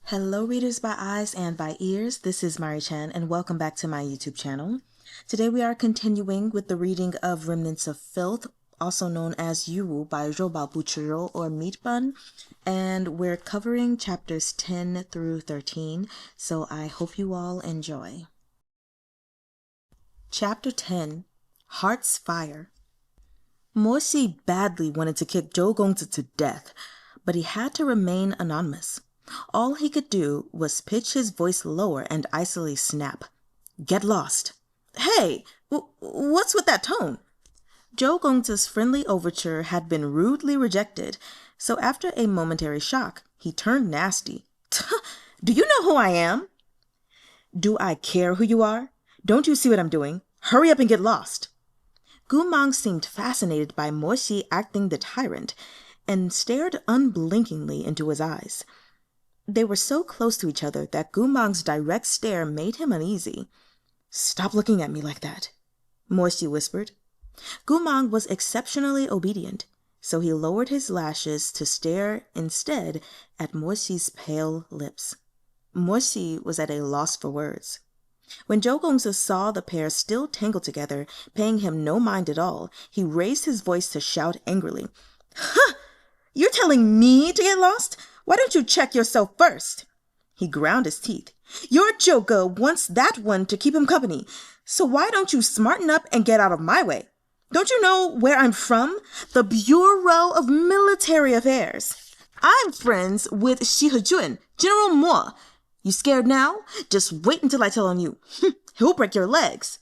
Hello readers by eyes and by ears, this is Mari Chan and welcome back to my YouTube channel. Today we are continuing with the reading of Remnants of Filth, also known as Yooeh by Rou Bao or Meat Bun, and we're covering chapters 10 through 13, so I hope you all enjoy. Chapter 10, Heart's Fire. Shee badly wanted to kick Zhou Gongzi to death, but he had to remain anonymous. All he could do was pitch his voice lower and icily snap. "Get lost." "Hey, what's with that tone?" Zhou Gongzi's friendly overture had been rudely rejected, so after a momentary shock, he turned nasty. "Do you know who I am?" "Do I care who you are? Don't you see what I'm doing? Hurry up and get lost." Goo Mahng seemed fascinated by Shee acting the tyrant and stared unblinkingly into his eyes. They were so close to each other that Goo Mangg's direct stare made him uneasy. "Stop looking at me like that," Shee whispered. Goo Mahng was exceptionally obedient, so he lowered his lashes to stare instead at Shee's pale lips. Shee was at a loss for words. When Zhou Gongzi saw the pair still tangled together, paying him no mind at all, he raised his voice to shout angrily. "Huh! You're telling me to get lost? Why don't you check yourself first?" He ground his teeth. "Your Joker wants that one to keep him company, so why don't you smarten up and get out of my way? Don't you know where I'm from? The Bureau of Military Affairs. I'm friends with Xihe-jun, General Moo. You scared now? Just wait until I tell on you. He'll break your legs."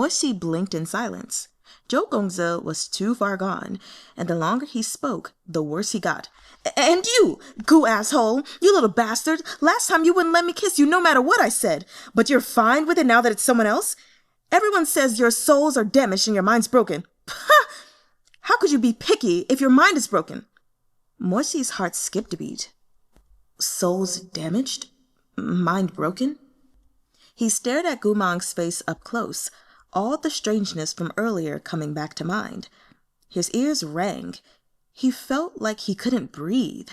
Shee blinked in silence. Zhou Gongzi was too far gone, and the longer he spoke, the worse he got. "And you, goo asshole, you little bastard, last time you wouldn't let me kiss you no matter what I said, but you're fine with it now that it's someone else? Everyone says your souls are damaged and your mind's broken. Pah! How could you be picky if your mind is broken?" Shee's heart skipped a beat. Souls damaged? Mind broken? He stared at Goo Mangg's face up close, all the strangeness from earlier coming back to mind. His ears rang. He felt like he couldn't breathe.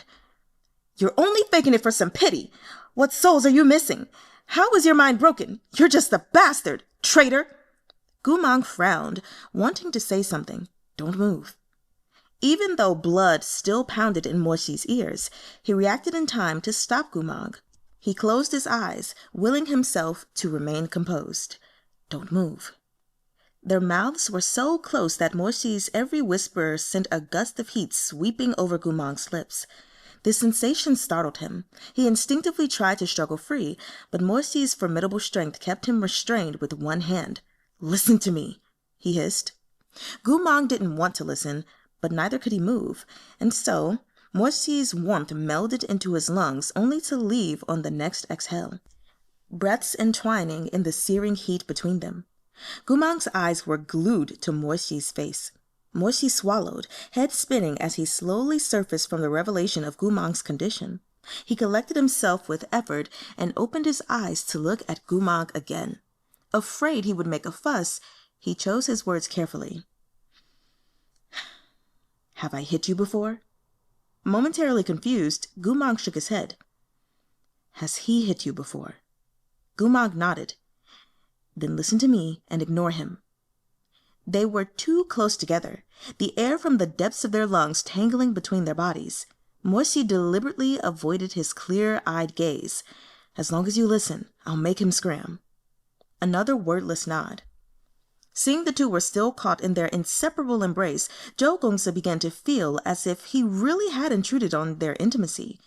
"You're only faking it for some pity. What souls are you missing? How is your mind broken? You're just a bastard, traitor." Goo Mahng frowned, wanting to say something. "Don't move." Even though blood still pounded in Shee's ears, he reacted in time to stop Goo Mahng. He closed his eyes, willing himself to remain composed. "Don't move." Their mouths were so close that Shee's every whisper sent a gust of heat sweeping over Goo Mangg's lips. The sensation startled him. He instinctively tried to struggle free, but Shee's formidable strength kept him restrained with one hand. "Listen to me," he hissed. Goo Mahng didn't want to listen, but neither could he move, and so Shee's warmth melded into his lungs only to leave on the next exhale. Breaths entwining in the searing heat between them. Goo Mangg's eyes were glued to Shee's face. Shee swallowed, head spinning as he slowly surfaced from the revelation of Goo Mangg's condition. He collected himself with effort and opened his eyes to look at Goo Mahng again. Afraid he would make a fuss, he chose his words carefully. "Have I hit you before?" Momentarily confused, Goo Mahng shook his head. "Has he hit you before?" Goo Mahng nodded. "Then listen to me and ignore him." They were too close together, the air from the depths of their lungs tangling between their bodies. Shee deliberately avoided his clear-eyed gaze. "As long as you listen, I'll make him scram." Another wordless nod. Seeing the two were still caught in their inseparable embrace, Zhou Gongzi began to feel as if he really had intruded on their intimacy.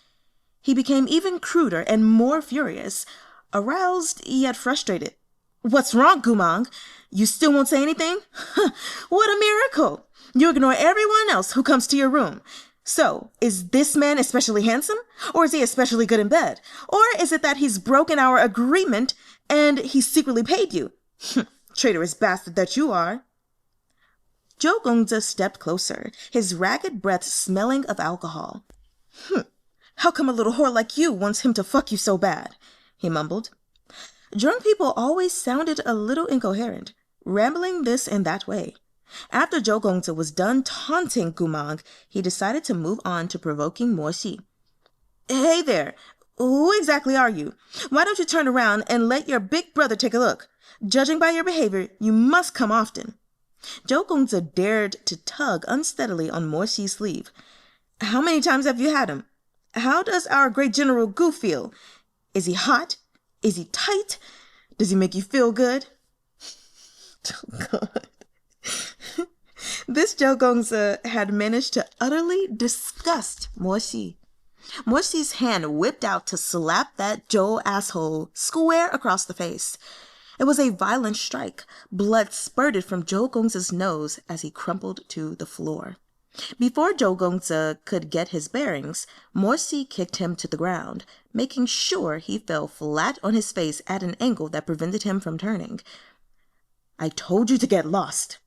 He became even cruder and more furious, aroused yet frustrated. "What's wrong, Goo Mahng? You still won't say anything? What a miracle! You ignore everyone else who comes to your room. So, is this man especially handsome? Or is he especially good in bed? Or is it that he's broken our agreement and he secretly paid you? Traitorous bastard that you are." Zhou Gongzi stepped closer, his ragged breath smelling of alcohol. "How come a little whore like you wants him to fuck you so bad?" he mumbled. Drunk people always sounded a little incoherent, rambling this and that way. After Zhou Gongzi was done taunting Goo Mahng, he decided to move on to provoking Shee. "Hey there, Who exactly are you? Why don't you turn around and let your big brother take a look? Judging by your behavior, you must come often. Zhou Gongzi dared to tug unsteadily on Mo Xi's sleeve. How many times have you had him? How does our great General Gu feel? Is he hot? Is he tight? Does he make you feel good? Oh, God. This Zhou Gongzi had managed to utterly disgust Mo Xi. Mo Xi's hand whipped out to slap that Zhou asshole square across the face. It was a violent strike. Blood spurted from Zhou Gongzi's nose as he crumpled to the floor. Before Zhou Gongzi could get his bearings, Mo Xi kicked him to the ground, making sure he fell flat on his face at an angle that prevented him from turning. I told you to get lost.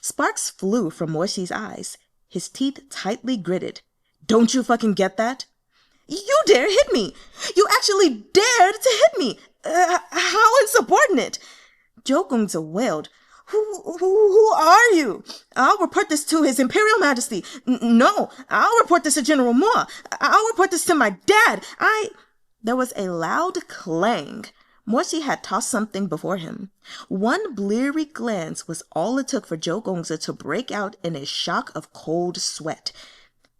Sparks flew from Mo Xi's eyes. His teeth tightly gritted. Don't you fucking get that? You dare hit me! You actually dared to hit me! How insubordinate! Zhou Gongzi wailed. Who are you? I'll report this to His Imperial Majesty. No, I'll report this to General Mo. I'll report this to my dad. There was a loud clang. Mo Xi had tossed something before him. One bleary glance was all it took for Zhou Gongzi to break out in a shock of cold sweat.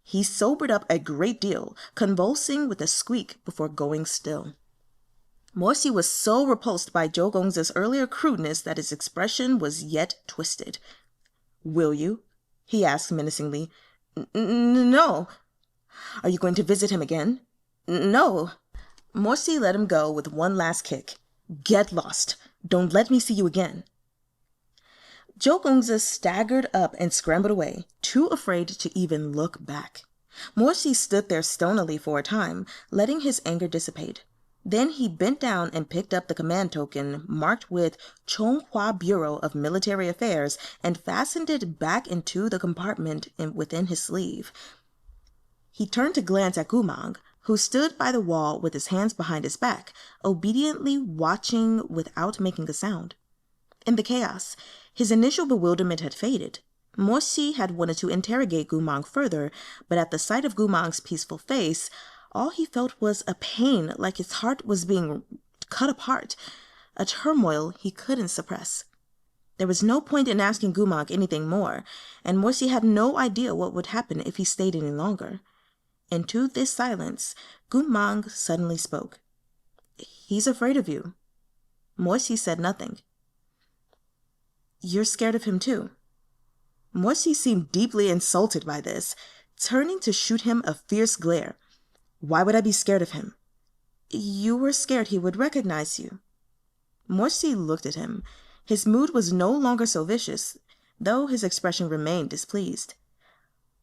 He sobered up a great deal, convulsing with a squeak before going still. Mo Xi was so repulsed by Zhou Gongzi's earlier crudeness that his expression was yet twisted. Will you? He asked menacingly. No. Are you going to visit him again? No. Mo Xi let him go with one last kick. Get lost. Don't let me see you again. Zhou Gongzi staggered up and scrambled away, too afraid to even look back. Mo Xi stood there stonily for a time, letting his anger dissipate. Then he bent down and picked up the command token marked with Chonghua Bureau of Military Affairs and fastened it back into the compartment within his sleeve. He turned to glance at Goo Mahng, who stood by the wall with his hands behind his back, obediently watching without making a sound. In the chaos, his initial bewilderment had faded. Mo Xi had wanted to interrogate Goo Mahng further, but at the sight of Goo Mangg's peaceful face, all he felt was a pain, like his heart was being cut apart, a turmoil he couldn't suppress. There was no point in asking Goo Mahng anything more, and Mo Xi had no idea what would happen if he stayed any longer. Into this silence, Goo Mahng suddenly spoke. He's afraid of you. Mo Xi said nothing. You're scared of him too. Mo Xi seemed deeply insulted by this, turning to shoot him a fierce glare. Why would I be scared of him? You were scared he would recognize you. Mo Xi looked at him. His mood was no longer so vicious, though his expression remained displeased.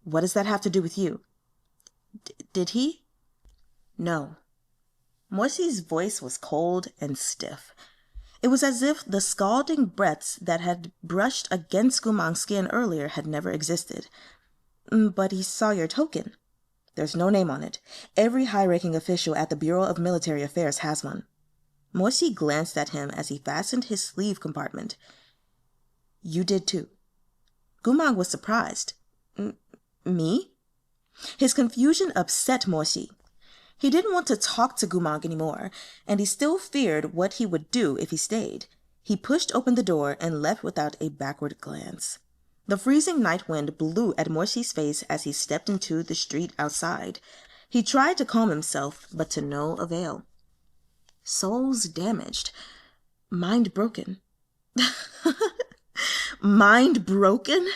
What does that have to do with you? Did he? No. Mo Xi's voice was cold and stiff. It was as if the scalding breaths that had brushed against Goo Mangg's skin earlier had never existed. But he saw your token. There's no name on it. Every high-ranking official at the Bureau of Military Affairs has one. Mo Xi glanced at him as he fastened his sleeve compartment. You did too. Goo Mahng was surprised. Me? His confusion upset Mo Xi. He didn't want to talk to Goo Mahng anymore, and he still feared what he would do if he stayed. He pushed open the door and left without a backward glance. The freezing night wind blew at Mo Xi's face as he stepped into the street outside. He tried to calm himself, but to no avail. Souls damaged. Mind broken. Mind broken?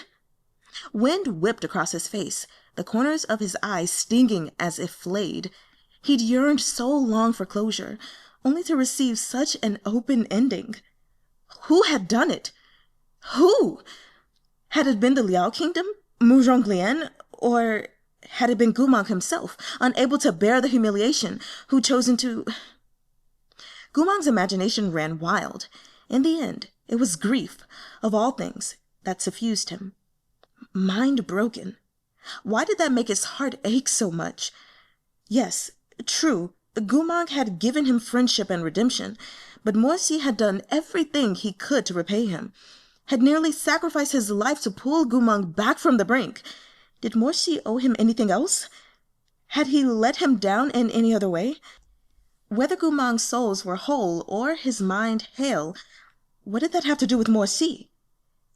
Wind whipped across his face, the corners of his eyes stinging as if flayed. He'd yearned so long for closure, only to receive such an open ending. Who had done it? Who? Had it been the Liao Kingdom, Murong Lian, or had it been Goo Mahng himself, unable to bear the humiliation, who chosen to... Goo Mangg's imagination ran wild. In the end, it was grief, of all things, that suffused him. Mind broken. Why did that make his heart ache so much? Yes, true, Goo Mahng had given him friendship and redemption, but Mo Xi had done everything he could to repay him, had nearly sacrificed his life to pull Goo Mahng back from the brink. Did Mo Xi owe him anything else? Had he let him down in any other way? Whether Gu Mang's souls were whole or his mind hale, what did that have to do with Morsi?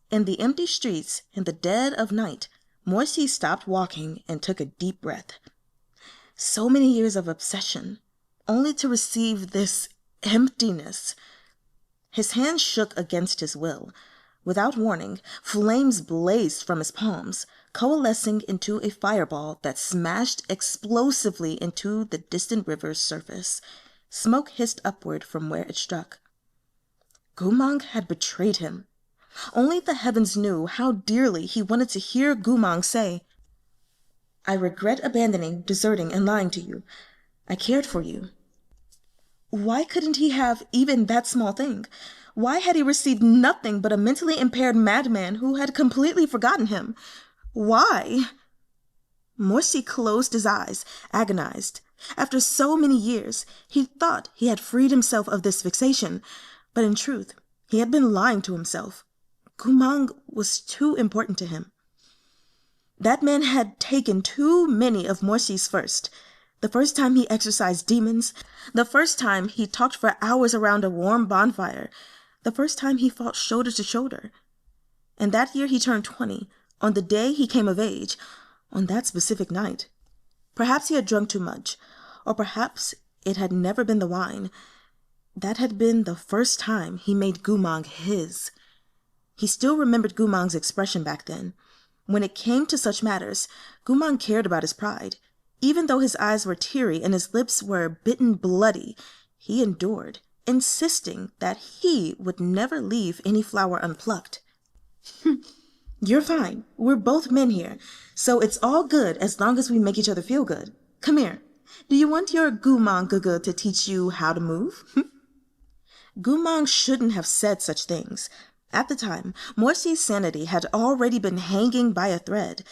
In the empty streets, in the dead of night, Morsi stopped walking and took a deep breath. So many years of obsession, only to receive this emptiness. His hands shook against his will. Without warning, flames blazed from his palms, coalescing into a fireball that smashed explosively into the distant river's surface. Smoke hissed upward from where it struck. Goo Mahng had betrayed him. Only the heavens knew how dearly he wanted to hear Goo Mahng say, "I regret abandoning, deserting, and lying to you. I cared for you." Why couldn't he have even that small thing? Why had he received nothing but a mentally impaired madman who had completely forgotten him? Why? Morsi closed his eyes, agonized. After so many years, he thought he had freed himself of this fixation, but in truth, he had been lying to himself. Goo Mahng was too important to him. That man had taken too many of Morsi's first. The first time he exorcised demons, the first time he talked for hours around a warm bonfire, the first time he fought shoulder to shoulder. And that year he turned 20, on the day he came of age, on that specific night. Perhaps he had drunk too much, or perhaps it had never been the wine. That had been the first time he made Goo Mahng his. He still remembered Goo Mangg's expression back then. When it came to such matters, Goo Mahng cared about his pride. Even though his eyes were teary and his lips were bitten bloody, he endured, insisting that he would never leave any flower unplucked. "You're fine. We're both men here, so it's all good as long as we make each other feel good. Come here. Do you want your Goo Mahng to teach you how to move?" Goo Mahng shouldn't have said such things. At the time, Morsi's sanity had already been hanging by a thread.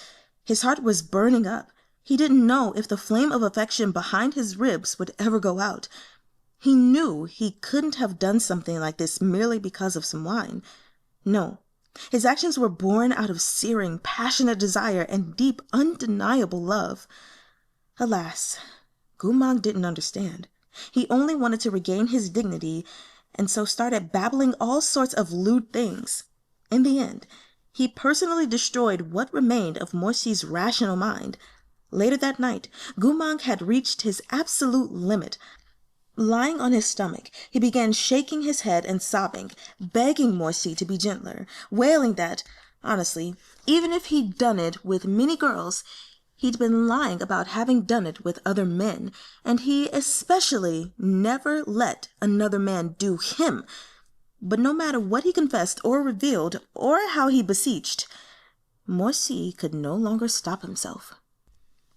His heart was burning up. He didn't know if the flame of affection behind his ribs would ever go out. He knew he couldn't have done something like this merely because of some wine. No, his actions were born out of searing, passionate desire and deep, undeniable love. Alas, Goo Mahng didn't understand. He only wanted to regain his dignity, and so started babbling all sorts of lewd things. In the end, he personally destroyed what remained of Morsi's rational mind. Later that night, Goo Mahng had reached his absolute limit. Lying on his stomach, he began shaking his head and sobbing, begging Morsi to be gentler, wailing that, honestly, even if he'd done it with many girls, he'd been lying about having done it with other men, and he especially never let another man do him. But no matter what he confessed or revealed, or how he beseeched, Morsi could no longer stop himself.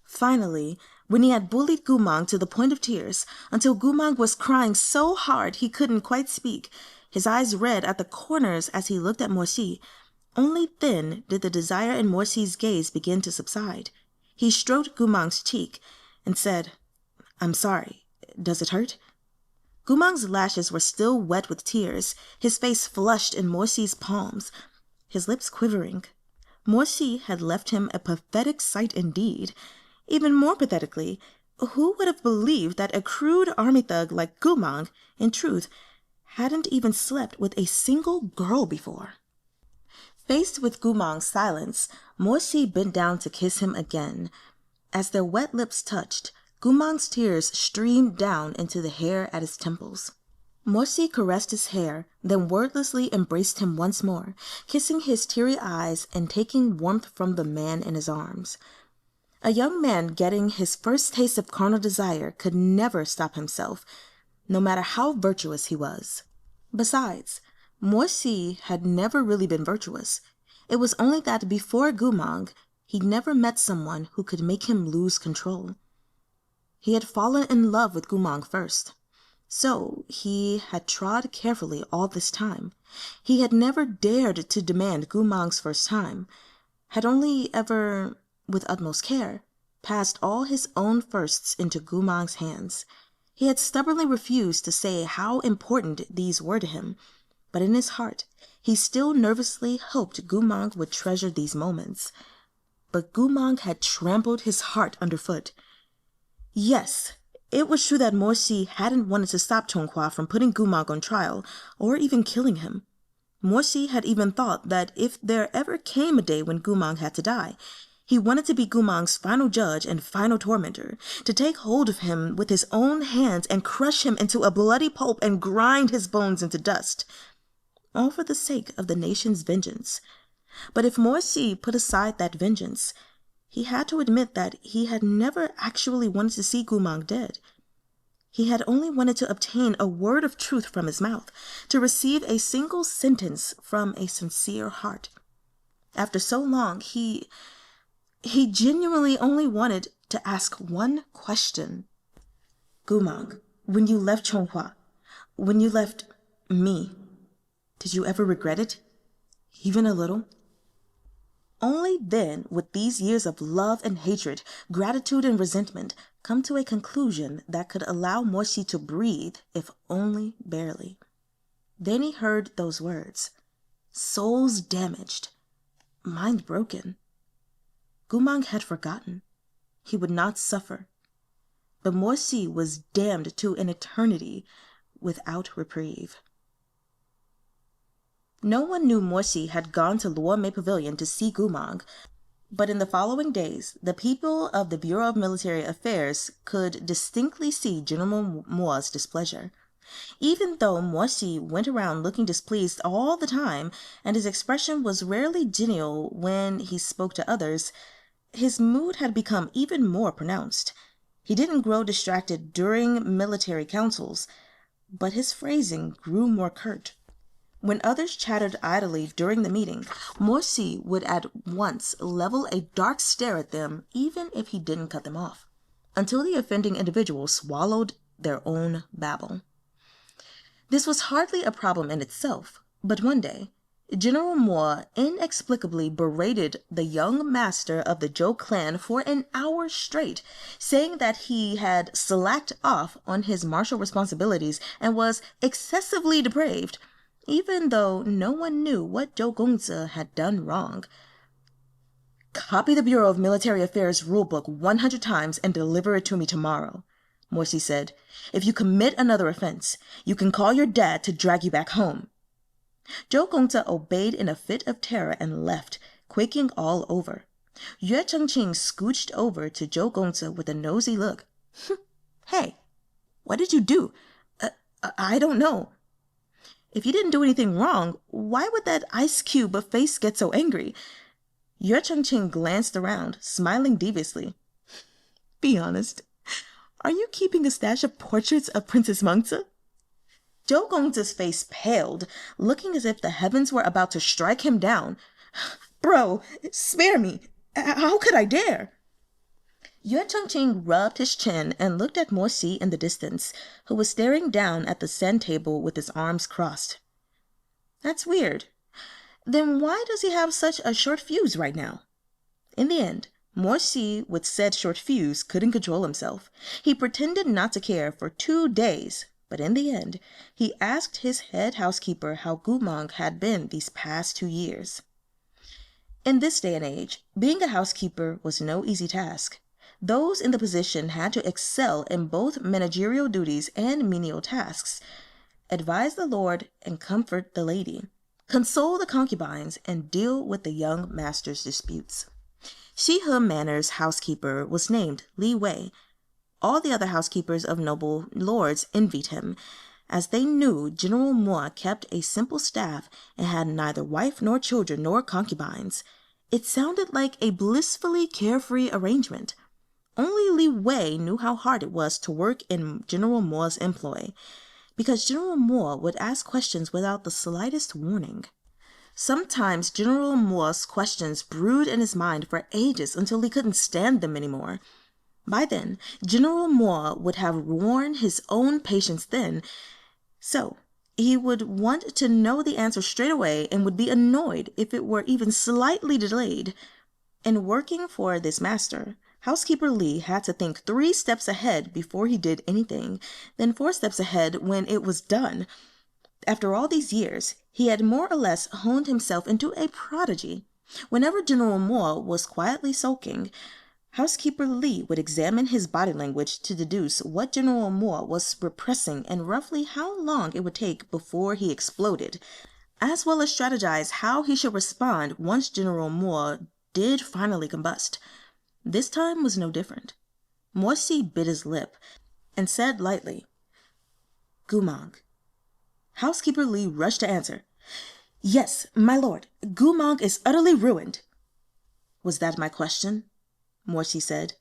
Finally, when he had bullied Goo Mahng to the point of tears, until Goo Mahng was crying so hard he couldn't quite speak, his eyes red at the corners as he looked at Morsi, only then did the desire in Morsi's gaze begin to subside. He stroked Goo Mangg's cheek and said, "I'm sorry. Does it hurt?" Goo Mangg's lashes were still wet with tears, his face flushed in Morsi's palms, his lips quivering. Morsi had left him a pathetic sight indeed. Even more pathetically, who would have believed that a crude army thug like Goo Mahng, in truth, hadn't even slept with a single girl before? Faced with Goo Mangg's silence, Morsi bent down to kiss him again. As their wet lips touched, Goo Mangg's tears streamed down into the hair at his temples. Morsi caressed his hair, then wordlessly embraced him once more, kissing his teary eyes and taking warmth from the man in his arms. A young man getting his first taste of carnal desire could never stop himself, no matter how virtuous he was. Besides, Morsi had never really been virtuous. It was only that before Goo Mahng, he'd never met someone who could make him lose control. He had fallen in love with Goo Mahng first. So he had trod carefully all this time. He had never dared to demand Goo Mangg's first time, had only ever, with utmost care, passed all his own firsts into Goo Mangg's hands. He had stubbornly refused to say how important these were to him, but in his heart he still nervously hoped Goo Mahng would treasure these moments. But Goo Mahng had trampled his heart underfoot. Yes, It was true that Mo-si hadn't wanted to stop Chonghua from putting Gu Mang on trial, or even killing him. Mo-si had even thought that if there ever came a day when Gu Mang had to die, he wanted to be Gu Mang's final judge and final tormentor, to take hold of him with his own hands and crush him into a bloody pulp and grind his bones into dust, all for the sake of the nation's vengeance. But if Mo-si put aside that vengeance, he had to admit that he had never actually wanted to see Gu Mang dead. He had only wanted to obtain a word of truth from his mouth, to receive a single sentence from a sincere heart. After so long, he genuinely only wanted to ask one question. Gu Mang, when you left Chonghua, when you left me, did you ever regret it? Even a little? Only then would these years of love and hatred, gratitude and resentment come to a conclusion that could allow Mo-si to breathe, if only barely. Then he heard those words. Souls damaged. Mind broken. Gu Mang had forgotten. He would not suffer. But Mo-si was damned to an eternity without reprieve. No one knew Mo-si had gone to Luomei Pavilion to see Gu Mang, but in the following days, the people of the Bureau of Military Affairs could distinctly see General Mo's displeasure. Even though Mo-si went around looking displeased all the time, and his expression was rarely genial when he spoke to others, his mood had become even more pronounced. He didn't grow distracted during military councils, but his phrasing grew more curt. When others chattered idly during the meeting, Mo-si would at once level a dark stare at them, even if he didn't cut them off, until the offending individual swallowed their own babble. This was hardly a problem in itself, but one day, General Mo inexplicably berated the young master of the Zhou clan for an hour straight, saying that he had slacked off on his martial responsibilities and was excessively depraved, even though no one knew what Zhou Gongzi had done wrong. Copy the Bureau of Military Affairs rulebook 100 times and deliver it to me tomorrow, Mo-si said. If you commit another offense, you can call your dad to drag you back home. Zhou Gongzi obeyed in a fit of terror and left, quaking all over. Yooeh Chenqing scooched over to Zhou Gongzi with a nosy look. Hey, what did you do? I don't know. If you didn't do anything wrong, why would that ice cube of face get so angry? Yooeh Chenqing glanced around, smiling deviously. Be honest. Are you keeping a stash of portraits of Princess Mengzi? Zhou Gongzi's face paled, looking as if the heavens were about to strike him down. Bro, spare me. How could I dare? Yooeh Chenqing rubbed his chin and looked at Mo-si in the distance, who was staring down at the sand table with his arms crossed. That's weird. Then why does he have such a short fuse right now? In the end, Mo-si, with said short fuse, couldn't control himself. He pretended not to care for 2 days, but in the end, he asked his head housekeeper how Goo Mahng had been these past 2 years. In this day and age, being a housekeeper was no easy task. Those in the position had to excel in both managerial duties and menial tasks, advise the lord and comfort the lady, console the concubines, and deal with the young master's disputes. Xihe Manor's housekeeper was named Yooeh. All the other housekeepers of noble lords envied him, as they knew General Mo kept a simple staff and had neither wife nor children nor concubines. It sounded like a blissfully carefree arrangement. Only Yooeh knew how hard it was to work in General Mo's employ, because General Mo would ask questions without the slightest warning. Sometimes General Mo's questions brewed in his mind for ages until he couldn't stand them anymore. By then, General Mo would have worn his own patience thin, so he would want to know the answer straight away and would be annoyed if it were even slightly delayed. In working for this master, Housekeeper Lee had to think 3 steps ahead before he did anything, then 4 steps ahead when it was done. After all these years, he had more or less honed himself into a prodigy. Whenever General Mo was quietly sulking, Housekeeper Lee would examine his body language to deduce what General Moo was repressing and roughly how long it would take before he exploded, as well as strategize how he should respond once General Moo did finally combust. This time was no different. Morsi bit his lip and said lightly, "Goo Mahng." Housekeeper Lee rushed to answer, "Yes, my lord, Goo Mahng is utterly ruined." "Was that my question?" Morsi said.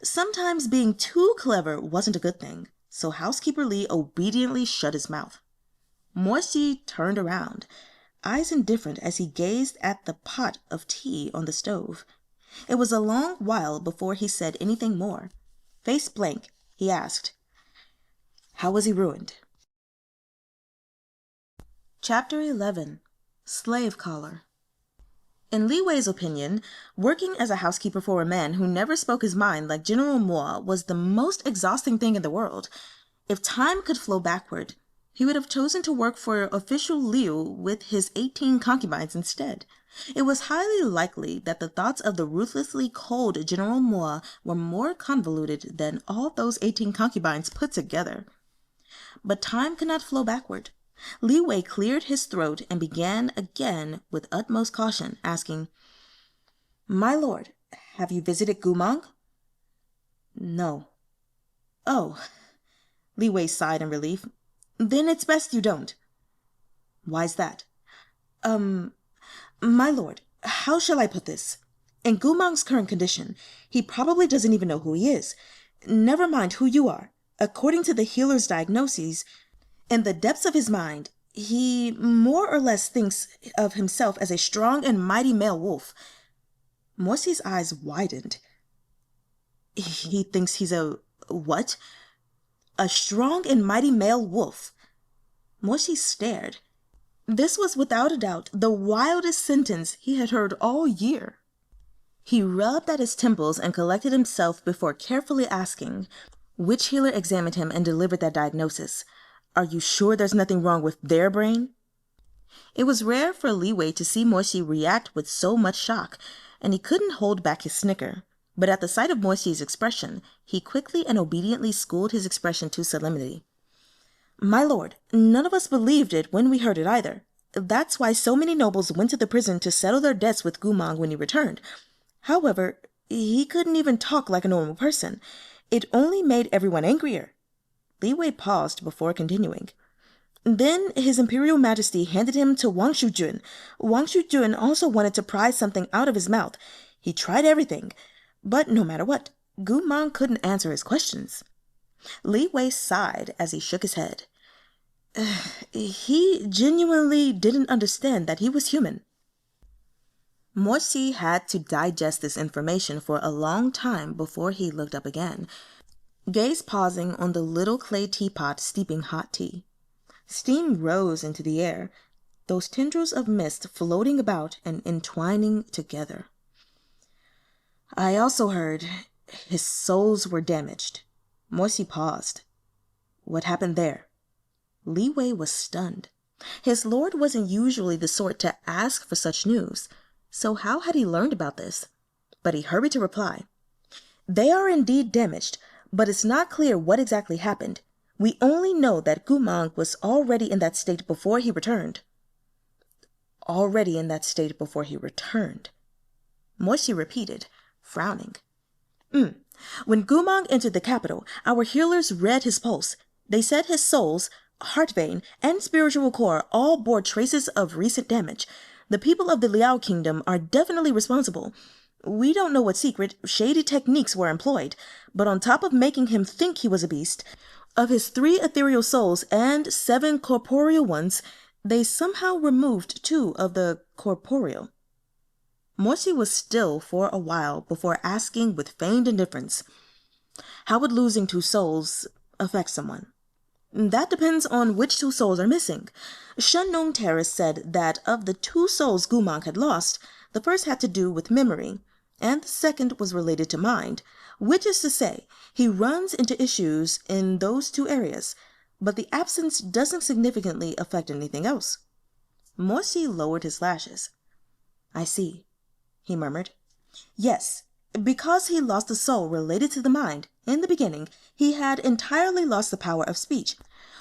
Sometimes being too clever wasn't a good thing, so Housekeeper Lee obediently shut his mouth. Morsi turned around, eyes indifferent as he gazed at the pot of tea on the stove. It was a long while before he said anything more. Face blank, he asked, "How was he ruined?" Chapter 11. Slave Collar. In Liwei's opinion, working as a housekeeper for a man who never spoke his mind like General Moo was the most exhausting thing in the world. If time could flow backward, he would have chosen to work for official Liu with his 18 concubines instead. It was highly likely that the thoughts of the ruthlessly cold General Moo were more convoluted than all those 18 concubines put together. But time cannot flow backward. Liwei cleared his throat and began again with utmost caution, asking, "My lord, have you visited Goo Mahng?" "No." "Oh." Liwei sighed in relief. "Then it's best you don't." "Why's that?" My lord, how shall I put this? In Goo Mangg's current condition, he probably doesn't even know who he is. Never mind who you are. According to the healer's diagnoses, in the depths of his mind, he more or less thinks of himself as a strong and mighty male wolf." Morsi's eyes widened. "He thinks he's a what?" "A strong and mighty male wolf." Morsi stared. This was without a doubt the wildest sentence he had heard all year. He rubbed at his temples and collected himself before carefully asking, which healer examined him and delivered that diagnosis, "Are you sure there's nothing wrong with their brain?" It was rare for Liwei to see Morsi react with so much shock, and he couldn't hold back his snicker. But at the sight of Morsi's expression, he quickly and obediently schooled his expression to solemnity. "My lord, none of us believed it when we heard it either. That's why so many nobles went to the prison to settle their debts with Goo Mahng when he returned. However, he couldn't even talk like a normal person. It only made everyone angrier." Liwei paused before continuing. "Then His Imperial Majesty handed him to Wang Shujun. Wang Shujun also wanted to pry something out of his mouth. He tried everything, but no matter what, Goo Mahng couldn't answer his questions." Liwei sighed as he shook his head. He genuinely didn't understand that he was human." Morsi had to digest this information for a long time before he looked up again, gaze pausing on the little clay teapot steeping hot tea. Steam rose into the air, those tendrils of mist floating about and entwining together. "I also heard his souls were damaged." Morsi paused. "What happened there?" Liwei was stunned. His lord wasn't usually the sort to ask for such news, so how had he learned about this? But he hurried to reply, "They are indeed damaged, but it's not clear what exactly happened. We only know that Goo Mahng was already in that state before he returned." "Already in that state before he returned," Morsi repeated, frowning. "When Goo Mahng entered the capital, our healers read his pulse. They said his souls, heart vein, and spiritual core all bore traces of recent damage. The people of the Liao Kingdom are definitely responsible. We don't know what secret, shady techniques were employed, but on top of making him think he was a beast, of his 3 ethereal souls and 7 corporeal ones, they somehow removed 2 of the corporeal." Morsi was still for a while before asking with feigned indifference, "How would losing 2 souls affect someone?" "That depends on which 2 souls are missing. Shen-Nong Terrace said that of the 2 souls Goo Mahng had lost, the first had to do with memory, and the second was related to mind, which is to say, he runs into issues in those 2 areas, but the absence doesn't significantly affect anything else." Morsi lowered his lashes. "I see," he murmured. "Yes, Because he lost the soul related to the mind, in the beginning, he had entirely lost the power of speech.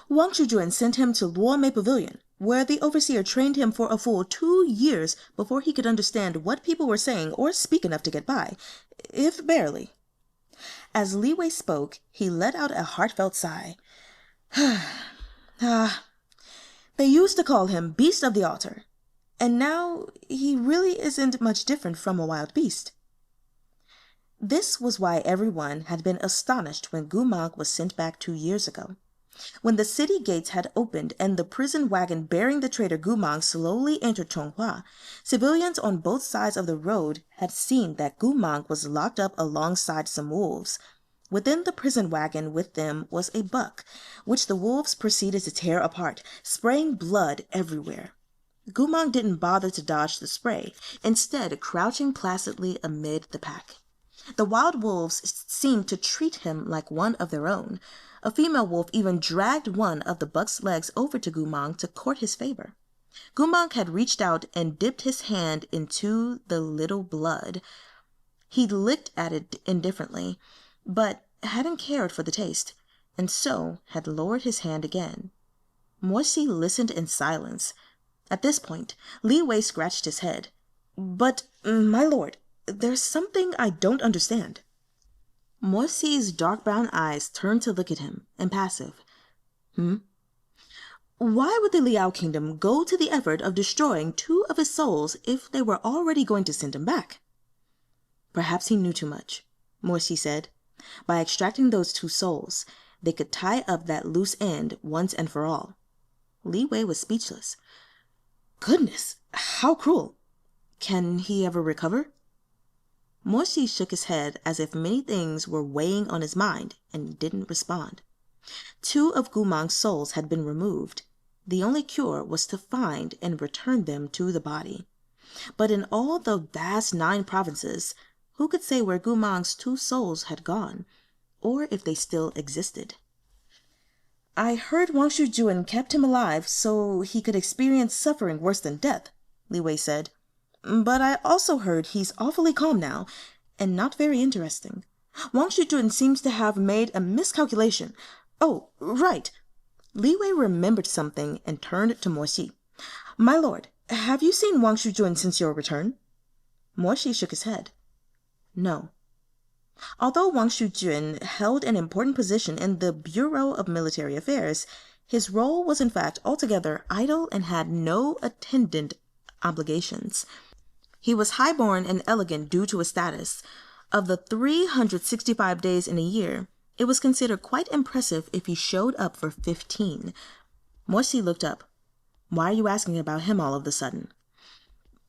Wang Shujun sent him to Luomei Pavilion, where the overseer trained him for a full 2 years before he could understand what people were saying or speak enough to get by, if barely. As Li Wei spoke, he let out a heartfelt sigh. They used to call him Beast of the Altar, and now he really isn't much different from a wild beast. This was why everyone had been astonished when Goo Mahng was sent back 2 years ago. When the city gates had opened and the prison wagon bearing the traitor Goo Mahng slowly entered Chonghua, civilians on both sides of the road had seen that Goo Mahng was locked up alongside some wolves. Within the prison wagon with them was a buck, which the wolves proceeded to tear apart, spraying blood everywhere. Goo Mahng didn't bother to dodge the spray, instead crouching placidly amid the pack. The wild wolves seemed to treat him like one of their own. A female wolf even dragged one of the buck's legs over to Goo Mahng to court his favor. Goo Mahng had reached out and dipped his hand into the little blood. He'd licked at it indifferently, but hadn't cared for the taste, and so had lowered his hand again. Morsi listened in silence. At this point, Li Wei scratched his head. "But, my lord, there's something I don't understand." Morsi's dark brown eyes turned to look at him, impassive. Why would the Liao kingdom go to the effort of destroying 2 of his souls if they were already going to send him back? Perhaps he knew too much, Morsi said. By extracting those 2 souls, they could tie up that loose end once and for all. Li Wei was speechless. Goodness, how cruel! Can he ever recover? Morsi shook his head as if many things were weighing on his mind and didn't respond. 2 of Goo Mangg's souls had been removed. The only cure was to find and return them to the body. But in all the vast 9 provinces, who could say where Goo Mangg's 2 souls had gone, or if they still existed? I heard Wang Shujun kept him alive so he could experience suffering worse than death, Li Wei said. But I also heard he's awfully calm now, and not very interesting. Wang Shujun seems to have made a miscalculation. Oh, right. Li Wei remembered something and turned to Morsi. My lord, have you seen Wang Shujun since your return? Morsi shook his head. No. Although Wang Shujun held an important position in the Bureau of Military Affairs, his role was in fact altogether idle and had no attendant obligations. He was highborn and elegant due to his status. Of the 365 days in a year, it was considered quite impressive if he showed up for 15. Morsi looked up. Why are you asking about him all of a sudden?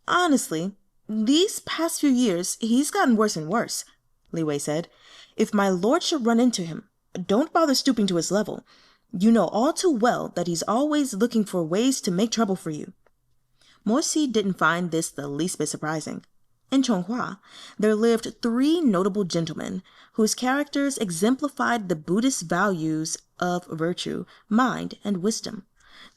Honestly, these past few years, he's gotten worse and worse, Li Wei said. If my lord should run into him, don't bother stooping to his level. You know all too well that he's always looking for ways to make trouble for you. Morsi didn't find this the least bit surprising. In Chonghua, there lived 3 notable gentlemen whose characters exemplified the Buddhist values of virtue, mind, and wisdom.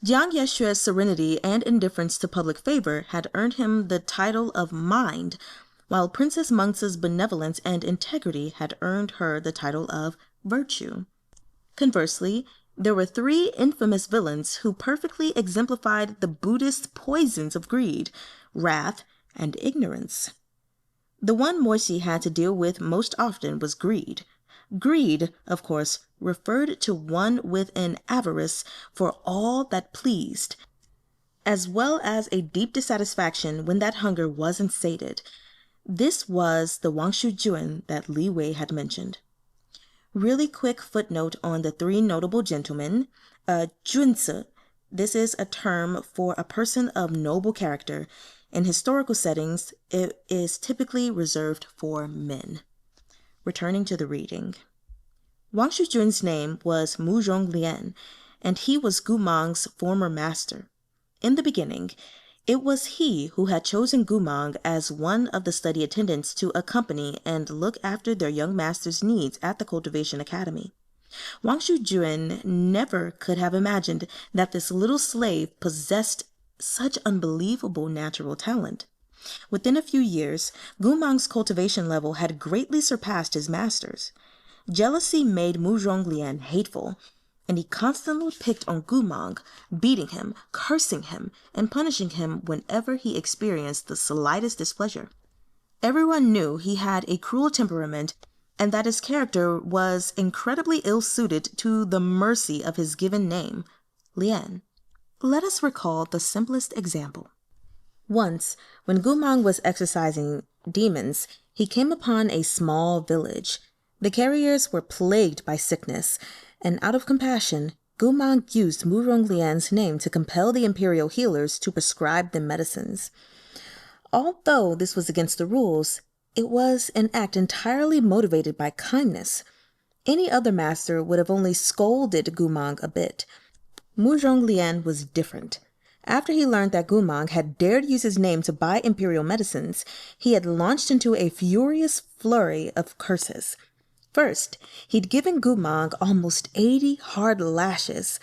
Jiang Yeshue's serenity and indifference to public favor had earned him the title of Mind, while Princess Mengce's benevolence and integrity had earned her the title of Virtue. Conversely, there were 3 infamous villains who perfectly exemplified the Buddhist poisons of greed, wrath, and ignorance. The one Morsi had to deal with most often was greed. Greed, of course, referred to one with an avarice for all that pleased, as well as a deep dissatisfaction when that hunger wasn't sated. This was the Wang Shujun that Li Wei had mentioned. Really quick footnote on the 3 notable gentlemen. Junzi, this is a term for a person of noble character. In historical settings, it is typically reserved for men. Returning to the reading. Wang Shujun's name was Murong Lian, and he was Goo Mangg's former master. In the beginning, it was he who had chosen Goo Mahng as one of the study attendants to accompany and look after their young master's needs at the Cultivation Academy. Wang Shujun never could have imagined that this little slave possessed such unbelievable natural talent. Within a few years, Gu Mangg's cultivation level had greatly surpassed his master's. Jealousy made Murong Lian hateful, and he constantly picked on Gu Mang, beating him, cursing him, and punishing him whenever he experienced the slightest displeasure. Everyone knew he had a cruel temperament and that his character was incredibly ill-suited to the mercy of his given name, Leeanne. Let us recall the simplest example. Once, when Gu Mang was exorcising demons, he came upon a small village. The carriers were plagued by sickness, and out of compassion, Gu Mang used Murong Lian's name to compel the imperial healers to prescribe them medicines. Although this was against the rules, it was an act entirely motivated by kindness. Any other master would have only scolded Gu Mang a bit. Murong Lian was different. After he learned that Gu Mang had dared use his name to buy imperial medicines, he had launched into a furious flurry of curses. First, he'd given Gu Mang almost 80 hard lashes,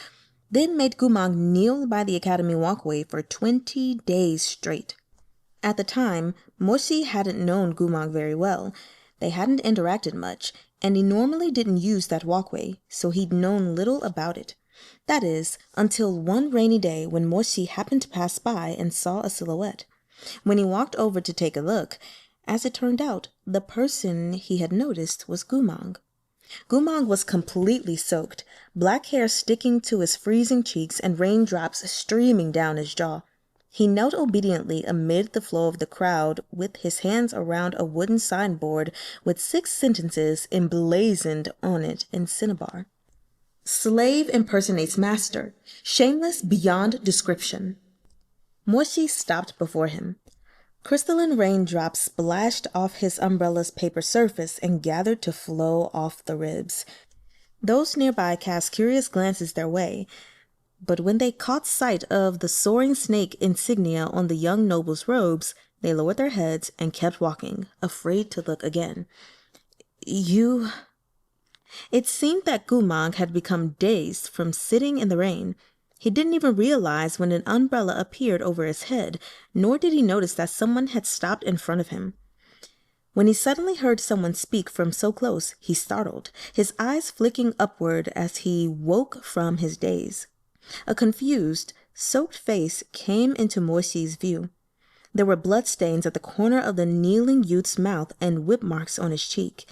then made Gu Mang kneel by the academy walkway for 20 days straight. At the time, Shee hadn't known Gu Mang very well. They hadn't interacted much, and he normally didn't use that walkway, so he'd known little about it. That is, until one rainy day when Shee happened to pass by and saw a silhouette. When he walked over to take a look, as it turned out, the person he had noticed was Gu Mang. Gu Mang was completely soaked, black hair sticking to his freezing cheeks and raindrops streaming down his jaw. He knelt obediently amid the flow of the crowd with his hands around a wooden signboard with 6 sentences emblazoned on it in cinnabar. Slave impersonates master, shameless beyond description. Shee stopped before him. Crystalline raindrops splashed off his umbrella's paper surface and gathered to flow off the ribs. Those nearby cast curious glances their way, but when they caught sight of the soaring snake insignia on the young noble's robes, they lowered their heads and kept walking, afraid to look again. You... It seemed that Gu Mang had become dazed from sitting in the rain. He didn't even realize when an umbrella appeared over his head, nor did he notice that someone had stopped in front of him. When he suddenly heard someone speak from so close, he startled, his eyes flicking upward as he woke from his daze. A confused, soaked face came into Shee's view. There were bloodstains at the corner of the kneeling youth's mouth and whip marks on his cheek.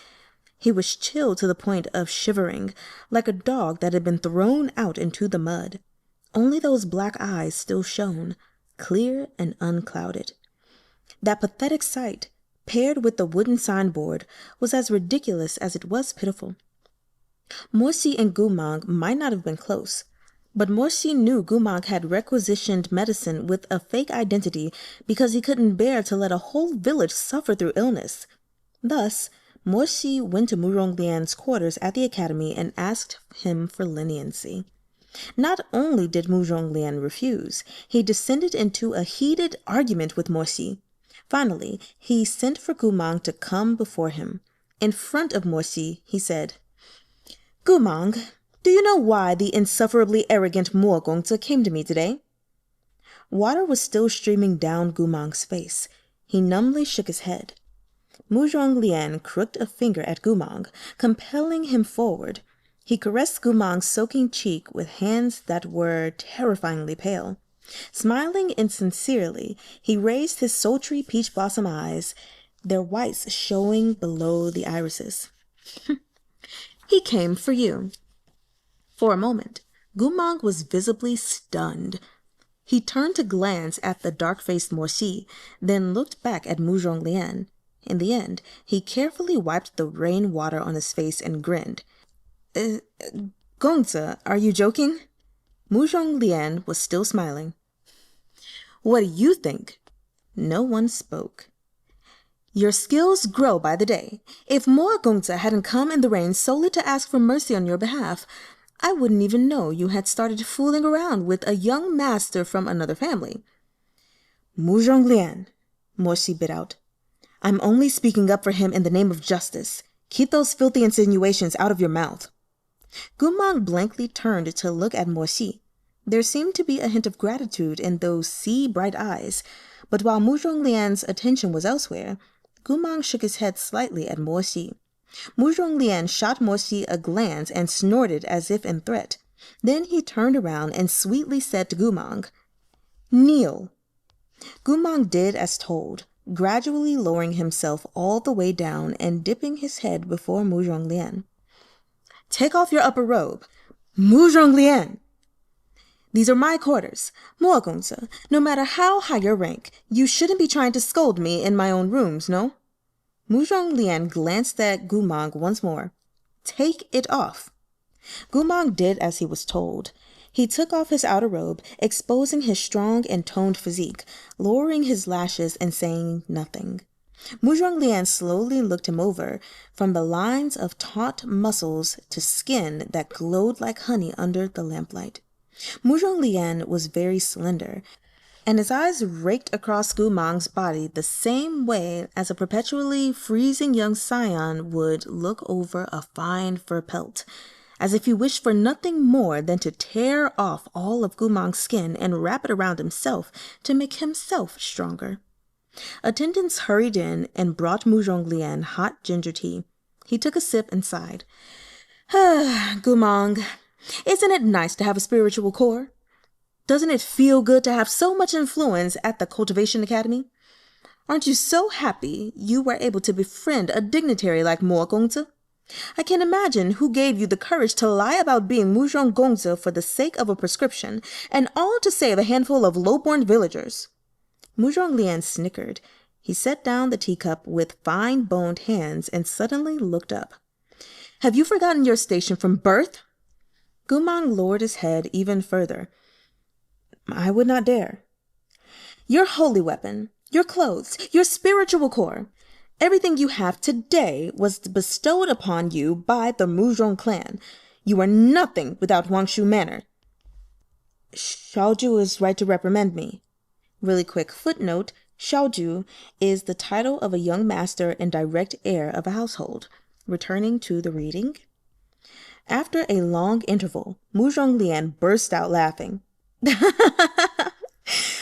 He was chilled to the point of shivering, like a dog that had been thrown out into the mud. Only those black eyes still shone, clear and unclouded. That pathetic sight, paired with the wooden signboard, was as ridiculous as it was pitiful. Shee and Gu Mang might not have been close, but Shee knew Gu Mang had requisitioned medicine with a fake identity because he couldn't bear to let a whole village suffer through illness. Thus, Shee went to Murong Lian's quarters at the academy and asked him for leniency. Not only did Murong Lian refuse, he descended into a heated argument with Shee. Finally, he sent for Gu Mang to come before him. In front of Shee, he said, "Gu Mang, do you know why the insufferably arrogant Moo-wrong came to me today?" Water was still streaming down Gu Mang's face. He numbly shook his head. Murong Lian crooked a finger at Gu Mang, compelling him forward. He caressed Gu Mang's soaking cheek with hands that were terrifyingly pale. Smiling insincerely, he raised his sultry peach blossom eyes, their whites showing below the irises. "He came for you." For a moment, Gu Mang was visibly stunned. He turned to glance at the dark-faced Shee, then looked back at Murong Lian. In the end, he carefully wiped the rainwater on his face and grinned. "Gongzi, are you joking?" Murong Lian was still smiling. "What do you think?" No one spoke. "Your skills grow by the day. If Gongzi hadn't come in the rain solely to ask for mercy on your behalf, I wouldn't even know you had started fooling around with a young master from another family." "Murong Lian," Shee bit out, "I'm only speaking up for him in the name of justice. Keep those filthy insinuations out of your mouth." Gu Mang blankly turned to look at Shee. There seemed to be a hint of gratitude in those sea-bright eyes, but while Murong Lian's attention was elsewhere, Gu Mang shook his head slightly at Mo Xi. Murong Lian shot Mo Xi a glance and snorted as if in threat. Then he turned around and sweetly said to Gu Mang, "Kneel." Gu Mang did as told, gradually lowering himself all the way down and dipping his head before Murong Lian. "Take off your upper robe. Murong Lian! These are my quarters. Mo-gongzi, no matter how high your rank, you shouldn't be trying to scold me in my own rooms, no?" Murong Lian glanced at Gu Mang once more. "Take it off." Gu Mang did as he was told. He took off his outer robe, exposing his strong and toned physique, lowering his lashes and saying nothing. Murong Lian slowly looked him over, from the lines of taut muscles to skin that glowed like honey under the lamplight. Murong Lian was very slender, and his eyes raked across Gu Mang's body the same way as a perpetually freezing young scion would look over a fine fur pelt, as if he wished for nothing more than to tear off all of Gu Mang's skin and wrap it around himself to make himself stronger. Attendants hurried in and brought Murong Lian hot ginger tea. He took a sip and sighed. "Gu Mang, isn't it nice to have a spiritual core? Doesn't it feel good to have so much influence at the Cultivation Academy? Aren't you so happy you were able to befriend a dignitary like Mo-gongzi? I can't imagine who gave you the courage to lie about being Murong Gongzi for the sake of a prescription, and all to save a handful of low-born villagers." Murong Lian snickered. He set down the teacup with fine-boned hands and suddenly looked up. "Have you forgotten your station from birth?" Gu Mang lowered his head even further. "I would not dare." "Your holy weapon, your clothes, your spiritual core, everything you have today was bestowed upon you by the Moo-wrong clan. You are nothing without Wangshu manner." "Xihe-jun is right to reprimand me." Really quick footnote, Xihe-jun is the title of a young master and direct heir of a household. Returning to the reading. After a long interval, Murong Lian burst out laughing.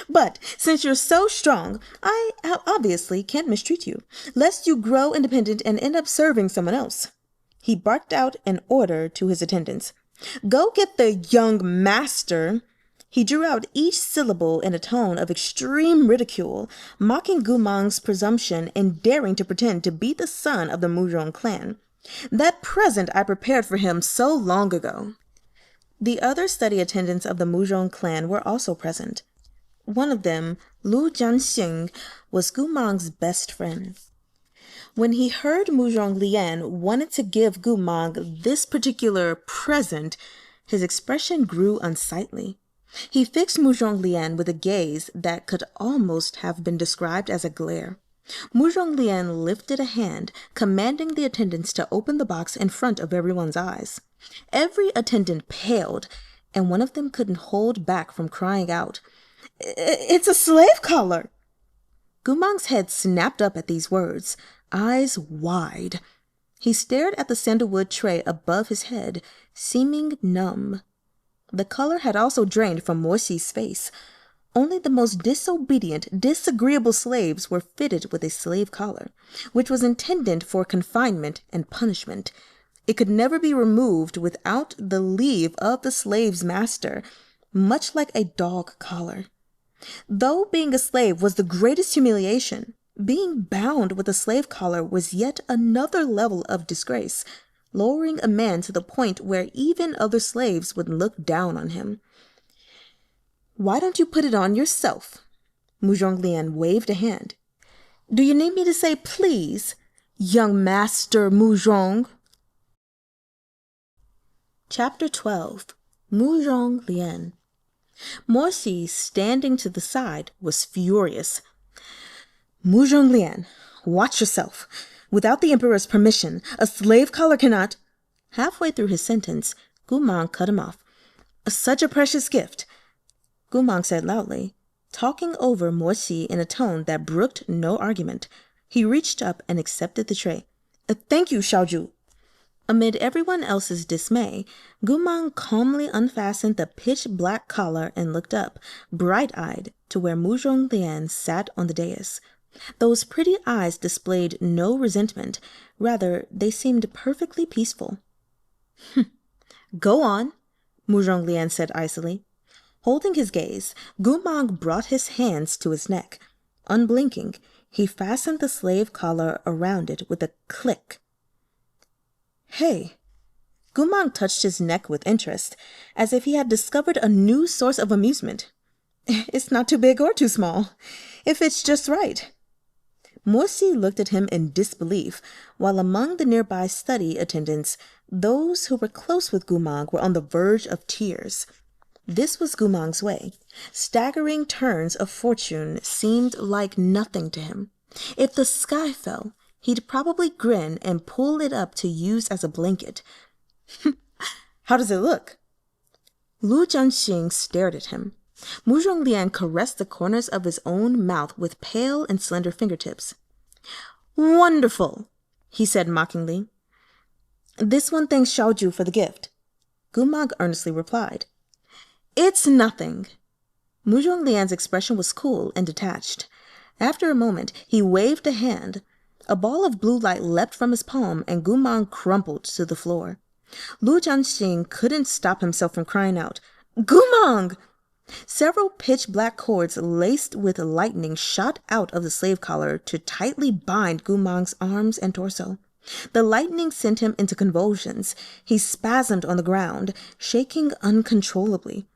"But since you're so strong, I obviously can't mistreat you, lest you grow independent and end up serving someone else." He barked out an order to his attendants. "Go get the young master." He drew out each syllable in a tone of extreme ridicule, mocking Gu Mang's presumption and daring to pretend to be the son of the Moo-wrong clan. "That present I prepared for him so long ago." The other study attendants of the Moo-wrong clan were also present. One of them, Lu Jianxing, was Gu Mang's best friend. When he heard Murong Lian wanted to give Gu Mang this particular present, his expression grew unsightly. He fixed Murong Lian with a gaze that could almost have been described as a glare. Murong Lian lifted a hand, commanding the attendants to open the box in front of everyone's eyes. Every attendant paled, and one of them couldn't hold back from crying out, "It's a slave collar!" Gu Mang's head snapped up at these words, eyes wide. He stared at the sandalwood tray above his head, seeming numb. The color had also drained from Mo Xi's face. Only the most disobedient, disagreeable slaves were fitted with a slave collar, which was intended for confinement and punishment. It could never be removed without the leave of the slave's master, much like a dog collar. Though being a slave was the greatest humiliation, being bound with a slave collar was yet another level of disgrace, lowering a man to the point where even other slaves would look down on him. "Why don't you put it on yourself?" Murong Lian waved a hand. "Do you need me to say please, young Master Moo-wrong?" Chapter 12. Murong Lian. Mo Xi, standing to the side, was furious. "Murong Lian, watch yourself. Without the emperor's permission, a slave collar cannot—" Halfway through his sentence, Gu Mang cut him off. "Such a precious gift," Gu Mang said loudly, talking over Mo Xi in a tone that brooked no argument. He reached up and accepted the tray. "Thank you, Xihe-jun." Amid everyone else's dismay, Gu Mang calmly unfastened the pitch-black collar and looked up, bright-eyed, to where Murong Lian sat on the dais. Those pretty eyes displayed no resentment. Rather, they seemed perfectly peaceful. "Go on," Murong Lian said icily. Holding his gaze, Gu Mang brought his hands to his neck. Unblinking, he fastened the slave collar around it with a click. "Hey." Gu Mang touched his neck with interest, as if he had discovered a new source of amusement. "It's not too big or too small. It fits just right." Morsi looked at him in disbelief, while among the nearby study attendants, those who were close with Gu Mang were on the verge of tears. This was Gu Mang's way. Staggering turns of fortune seemed like nothing to him. If the sky fell, he'd probably grin and pull it up to use as a blanket. "How does it look?" Lu Jianxing stared at him. Murong Lian caressed the corners of his own mouth with pale and slender fingertips. "Wonderful," he said mockingly. "This one thanks Xihe-jun for the gift," Gu Mang earnestly replied. "It's nothing." Murong Lian's expression was cool and detached. After a moment, he waved a hand. A ball of blue light leapt from his palm, and Gu Mang crumpled to the floor. Lu Jianxing couldn't stop himself from crying out, "Gu Mang!" Several pitch-black cords laced with lightning shot out of the slave collar to tightly bind Gu Mang's arms and torso. The lightning sent him into convulsions. He spasmed on the ground, shaking uncontrollably.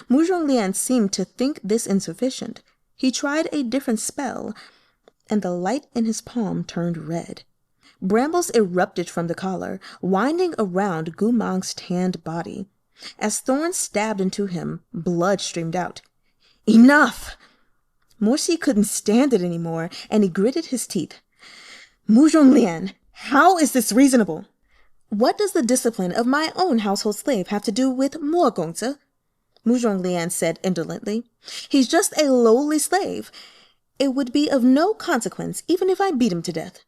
Murong Lian seemed to think this insufficient. He tried a different spell, and the light in his palm turned red. Brambles erupted from the collar, winding around Gu Mang's tanned body. As thorns stabbed into him, blood streamed out. "Enough!" Morsi couldn't stand it anymore, and he gritted his teeth. "Murong Lian, how is this reasonable? What does the discipline of my own household slave have to do with Mo-gongzi?" Murong Lian said indolently. "He's just a lowly slave. It would be of no consequence even if I beat him to death.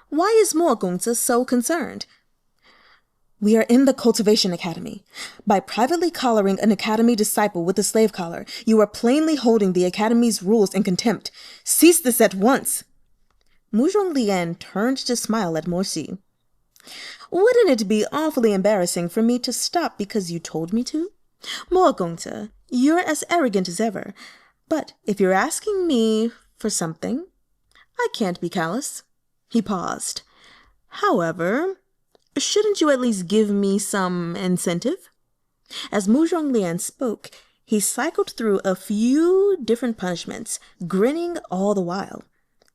Why is Mo-gongzi so concerned?" "We are in the Cultivation Academy. By privately collaring an academy disciple with a slave collar, you are plainly holding the academy's rules in contempt. Cease this at once." Murong Lian turned to smile at Morsi. "Wouldn't it be awfully embarrassing for me to stop because you told me to? Mo-gongzi, you're as arrogant as ever. But if you're asking me for something, I can't be callous." He paused. "However, shouldn't you at least give me some incentive?" As Murong Lian spoke, he cycled through a few different punishments, grinning all the while.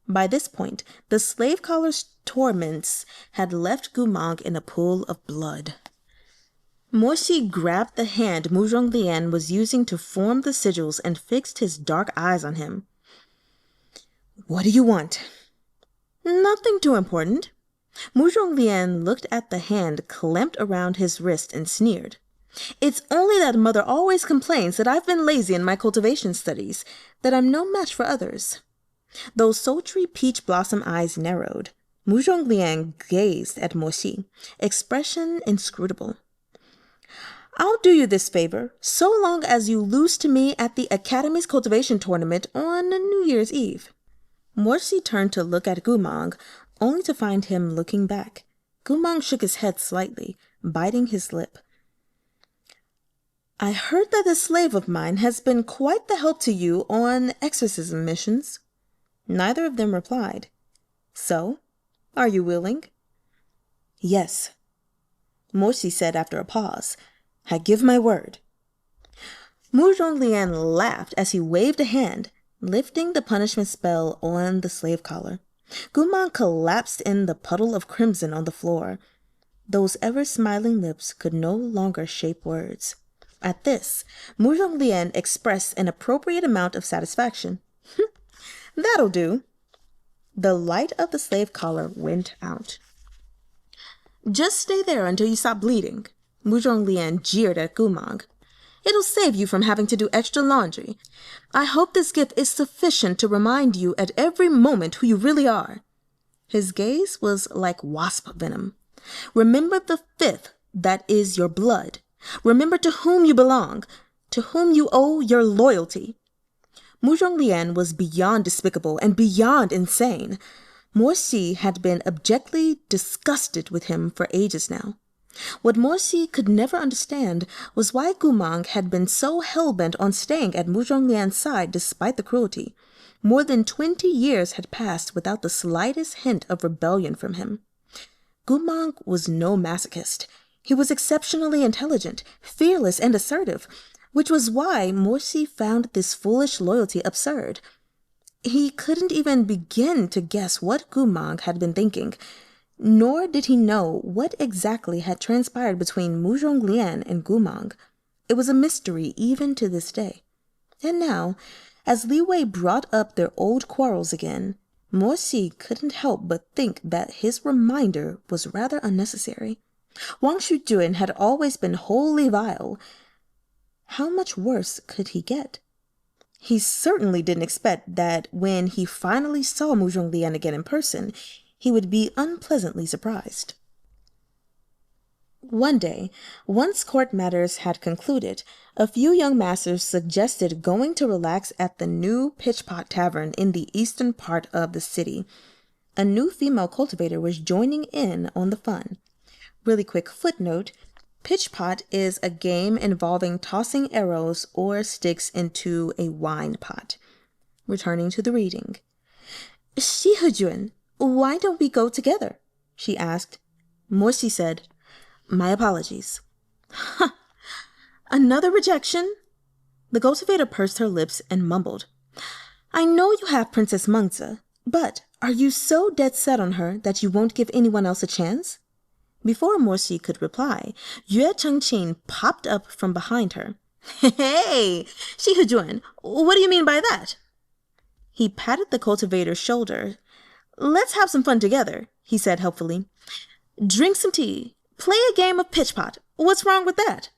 By this point, the slave collar's torments had left Gu Mang in a pool of blood. Morsi grabbed the hand Murong Lian was using to form the sigils and fixed his dark eyes on him. "What do you want?" "Nothing too important." Murong Lian looked at the hand clamped around his wrist and sneered. "It's only that mother always complains that I've been lazy in my cultivation studies, that I'm no match for others." Those sultry peach blossom eyes narrowed. Murong Lian gazed at Morsi, expression inscrutable. "I'll do you this favor, so long as you lose to me at the Academy's cultivation tournament on New Year's Eve." Morsi turned to look at Gu Mang, only to find him looking back. Gu Mang shook his head slightly, biting his lip. "I heard that this slave of mine has been quite the help to you on exorcism missions." Neither of them replied. "So, are you willing?" "Yes," Morsi said after a pause. "I give my word." Murong Lian laughed as he waved a hand, lifting the punishment spell on the slave collar. Gu Mang collapsed in the puddle of crimson on the floor. Those ever-smiling lips could no longer shape words. At this, Murong Lian expressed an appropriate amount of satisfaction. "That'll do." The light of the slave collar went out. "Just stay there until you stop bleeding," Murong Lian jeered at Gu Mang. "It'll save you from having to do extra laundry. I hope this gift is sufficient to remind you at every moment who you really are." His gaze was like wasp venom. Remember the fifth, that is your blood. Remember to whom you belong, to whom you owe your loyalty. Murong Lian was beyond despicable and beyond insane. Shee had been abjectly disgusted with him for ages now. What Shee could never understand was why Goo Mahng had been so hell-bent on staying at Murong Lian's side despite the cruelty. More than 20 years had passed without the slightest hint of rebellion from him. Goo Mahng was no masochist. He was exceptionally intelligent, fearless, and assertive, which was why Shee found this foolish loyalty absurd. He couldn't even begin to guess what Goo Mahng had been thinking, nor did he know what exactly had transpired between Murong Lian and Goo Mahng. It was a mystery even to this day. And now, as Yooeh brought up their old quarrels again, Shee couldn't help but think that his reminder was rather unnecessary. Xihe-jun had always been wholly vile. How much worse could he get? He certainly didn't expect that when he finally saw Murong Lian again in person, he would be unpleasantly surprised. One day, once court matters had concluded, a few young masters suggested going to relax at the new Pitchpot Tavern in the eastern part of the city. A new female cultivator was joining in on the fun. Really quick footnote, Pitchpot is a game involving tossing arrows or sticks into a wine pot. Returning to the reading. Xihe-jun, why don't we go together? She asked. Shee said, my apologies. Huh, another rejection? The cultivator pursed her lips and mumbled. I know you have Princess Mengzi, but are you so dead set on her that you won't give anyone else a chance? Before Shee could reply, Yooeh Chenqing popped up from behind her. Hey, Xihe-jun, what do you mean by that? He patted the cultivator's shoulder. Let's have some fun together, he said helpfully. Drink some tea. Play a game of pitchpot. What's wrong with that?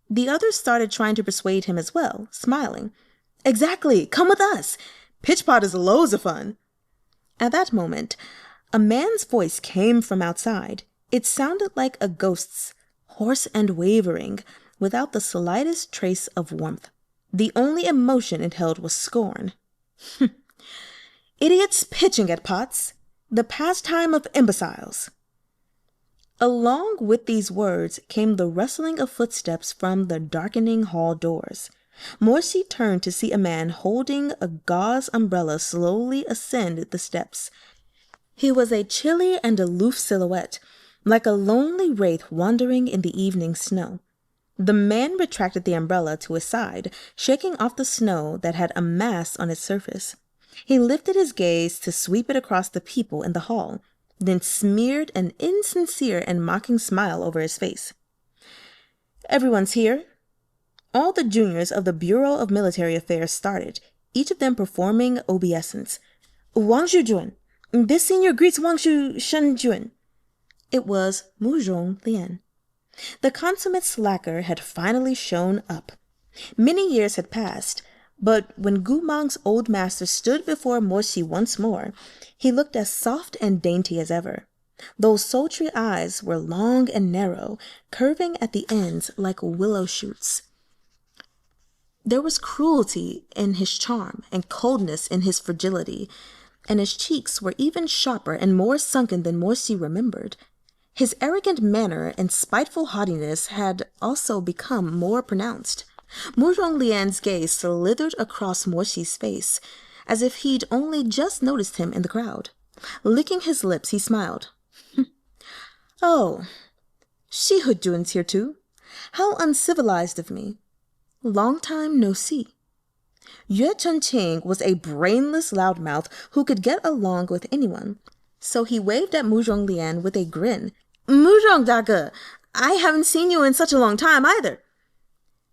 The others started trying to persuade him as well, smiling. Exactly, come with us. Pitchpot is loads of fun. At that moment, a man's voice came from outside. It sounded like a ghost's, hoarse and wavering, without the slightest trace of warmth. The only emotion it held was scorn. Idiots pitching at pots, the pastime of imbeciles. Along with these words came the rustling of footsteps from the darkening hall doors. Shee turned to see a man holding a gauze umbrella slowly ascend the steps. He was a chilly and aloof silhouette, like a lonely wraith wandering in the evening snow. The man retracted the umbrella to his side, shaking off the snow that had amassed on its surface. He lifted his gaze to sweep it across the people in the hall, then smeared an insincere and mocking smile over his face. Everyone's here. All the juniors of the Bureau of Military Affairs started, each of them performing obeisance. Xihe-jun, this senior greets Xihe-jun. It was Murong Lian. The consummate slacker had finally shown up. Many years had passed, but when Goo Mahng's old master stood before Shee once more, he looked as soft and dainty as ever. Those sultry eyes were long and narrow, curving at the ends like willow shoots. There was cruelty in his charm and coldness in his fragility, and his cheeks were even sharper and more sunken than Shee remembered. His arrogant manner and spiteful haughtiness had also become more pronounced. Murong Lian's gaze slithered across Shee's face, as if he'd only just noticed him in the crowd. Licking his lips, he smiled. Oh, Xihe-jun's here too. How uncivilized of me. Long time no see. Chenqing was a brainless loudmouth who could get along with anyone, so he waved at Murong Lian with a grin. Murong daga, I haven't seen you in such a long time either.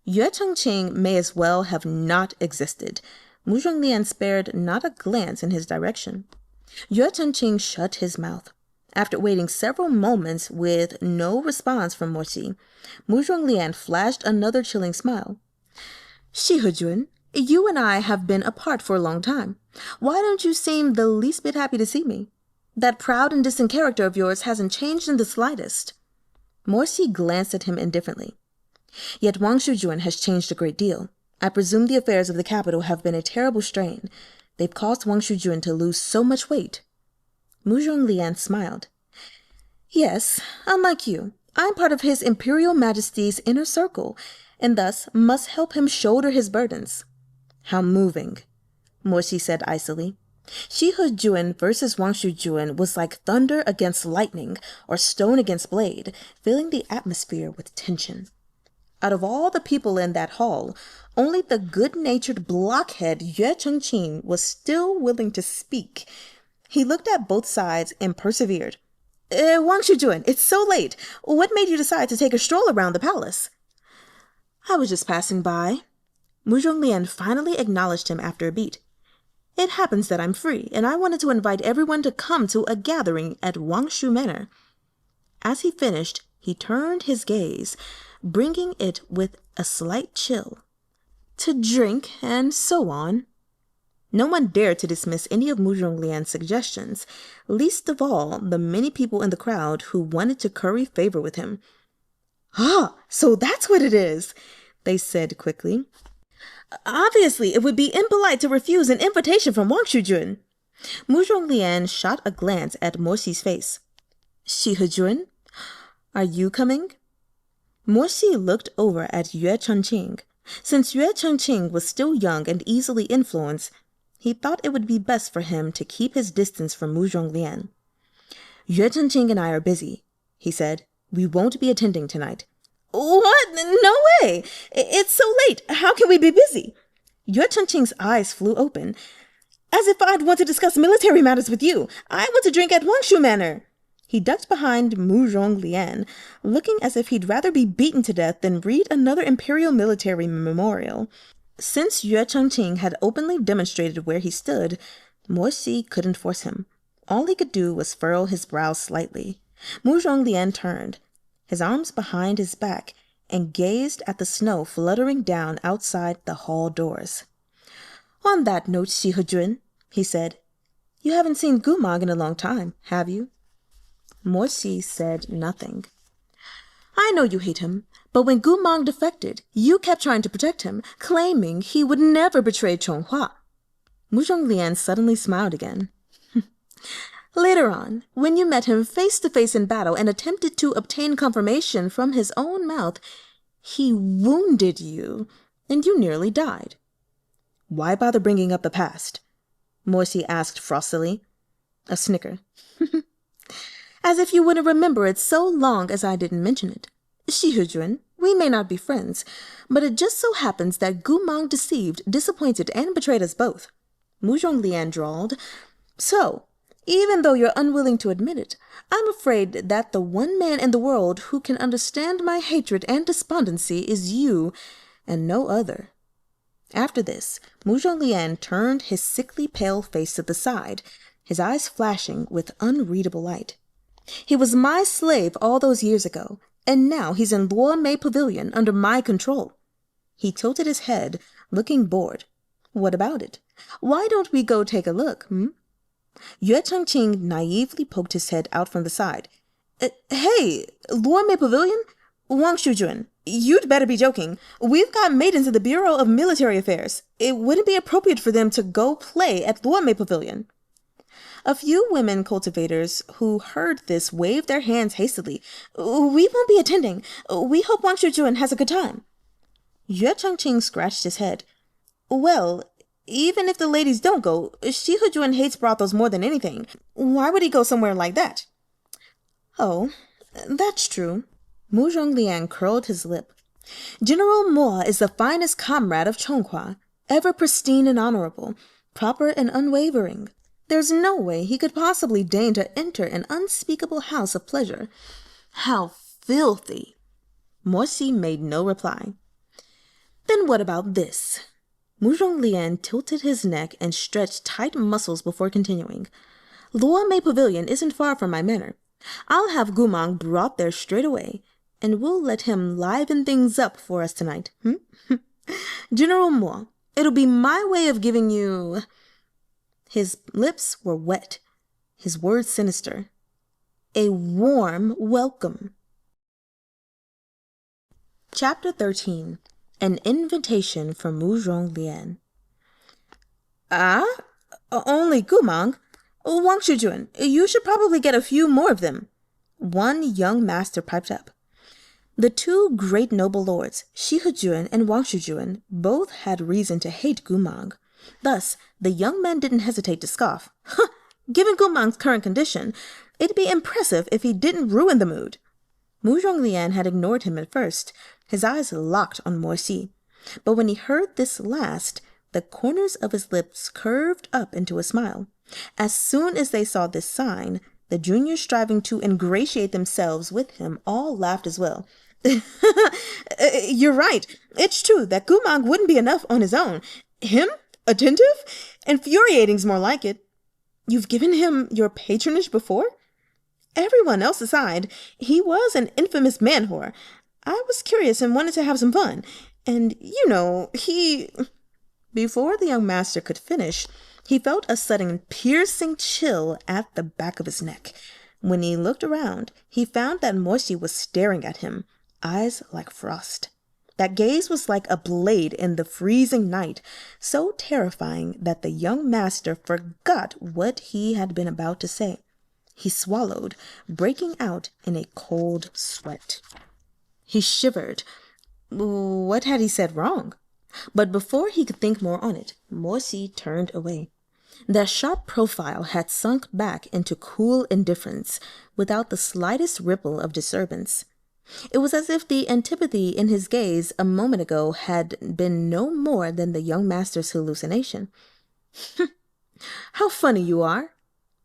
Chenqing may as well have not existed. Murong Lian spared not a glance in his direction. Chenqing shut his mouth. After waiting several moments with no response from Shee, Murong Lian flashed another chilling smile. Xihe-jun, you and I have been apart for a long time. Why don't you seem the least bit happy to see me? That proud and distant character of yours hasn't changed in the slightest. Morsi glanced at him indifferently. Yet Wang Shujun has changed a great deal. I presume the affairs of the capital have been a terrible strain. They've caused Wang Shujun to lose so much weight. Murong Lian smiled. Yes, unlike you, I'm part of His Imperial Majesty's inner circle, and thus must help him shoulder his burdens. How moving, Morsi said icily. Xihe-jun versus Wang Shujun was like thunder against lightning or stone against blade, filling the atmosphere with tension. Out of all the people in that hall, only the good-natured blockhead Yooeh Chenqing was still willing to speak. He looked at both sides and persevered. Wang Shujun, it's so late. What made you decide to take a stroll around the palace? I was just passing by. Murong Lian finally acknowledged him after a beat. It happens that I'm free, and I wanted to invite everyone to come to a gathering at Wangshu Manor. As he finished, he turned his gaze, bringing it with a slight chill. To drink, and so on. No one dared to dismiss any of Murong Lian's suggestions, least of all the many people in the crowd who wanted to curry favor with him. Ah, so that's what it is, they said quickly. Obviously, it would be impolite to refuse an invitation from Wang Shujun. Murong Lian shot a glance at Morsi's face. Xihe-jun, are you coming? Morsi looked over at Yooeh Chenqing. Since Yooeh Chenqing was still young and easily influenced, he thought it would be best for him to keep his distance from Murong Lian. Yooeh Chenqing and I are busy, he said. We won't be attending tonight. What? No way! It's so late. How can we be busy? Yooeh Chenqing's eyes flew open. As if I'd want to discuss military matters with you. I want to drink at Wangshu Manor. He ducked behind Murong Lian, looking as if he'd rather be beaten to death than read another imperial military memorial. Since Yooeh Chenqing had openly demonstrated where he stood, Morsi couldn't force him. All he could do was furrow his brow slightly. Murong Lian turned, his arms behind his back, and gazed at the snow fluttering down outside the hall doors. On that note, Xihe-jun, he said, you haven't seen Goo Mahng in a long time, have you? Morsi said nothing. I know you hate him, but when Goo Mahng defected, you kept trying to protect him, claiming he would never betray Chonghua. Murong Lian suddenly smiled again. Later on, when you met him face-to-face in battle and attempted to obtain confirmation from his own mouth, he wounded you, and you nearly died. Why bother bringing up the past? Morsi asked frostily. A snicker. As if you wouldn't remember it so long as I didn't mention it. Xihe-jun, we may not be friends, but it just so happens that Goo Mahng deceived, disappointed, and betrayed us both. Murong Lian drawled. So, even though you're unwilling to admit it, I'm afraid that the one man in the world who can understand my hatred and despondency is you, and no other. After this, Murong Lian turned his sickly pale face to the side, his eyes flashing with unreadable light. He was my slave all those years ago, and now he's in Luomei Pavilion under my control. He tilted his head, looking bored. What about it? Why don't we go take a look, Yooeh Chenqing naively poked his head out from the side. Hey, Luomei Pavilion? Wang Shujun, you'd better be joking. We've got maidens in the Bureau of Military Affairs. It wouldn't be appropriate for them to go play at Luomei Pavilion. A few women cultivators who heard this waved their hands hastily. We won't be attending. We hope Wang Shujun has a good time. Yooeh Chenqing scratched his head. Well, even if the ladies don't go, Xihe-jun hates brothels more than anything. Why would he go somewhere like that? Oh, that's true. Murong Lian curled his lip. General Mo is the finest comrade of Chonghua, ever pristine and honorable, proper and unwavering. There's no way he could possibly deign to enter an unspeakable house of pleasure. How filthy! Morsi made no reply. Then what about this? Murong Lian tilted his neck and stretched tight muscles before continuing. Luomei Pavilion isn't far from my manor. I'll have Goo Mahng brought there straight away, and we'll let him liven things up for us tonight. General Mo, it'll be my way of giving you... His lips were wet. his words sinister. A warm welcome. Chapter 13. An invitation from Murong Lian. Ah? Only Goo Mahng? Xihe-jun, you should probably get a few more of them. One young master piped up. The two great noble lords, Xihe-jun and Xihe-jun, both had reason to hate Goo Mahng. Thus, the young men didn't hesitate to scoff. Given Goo Mangg's current condition, it'd be impressive if he didn't ruin the mood. Murong Lian had ignored him at first, his eyes locked on Xie. But when he heard this last, the corners of his lips curved up into a smile. As soon as they saw this sign, the juniors striving to ingratiate themselves with him all laughed as well. You're right. It's true that Goo Mahng wouldn't be enough on his own. Him? Attentive? Infuriating's more like it. You've given him your patronage before? Everyone else aside, he was an infamous man-whore. I was curious and wanted to have some fun. And, he... Before the young master could finish, he felt a sudden piercing chill at the back of his neck. When he looked around, he found that Xie was staring at him, eyes like frost. That gaze was like a blade in the freezing night, so terrifying that the young master forgot what he had been about to say. He swallowed, breaking out in a cold sweat. He shivered. What had he said wrong? But before he could think more on it, Xie turned away. That sharp profile had sunk back into cool indifference, without the slightest ripple of disturbance. It was as if the antipathy in his gaze a moment ago had been no more than the young master's hallucination. How funny you are,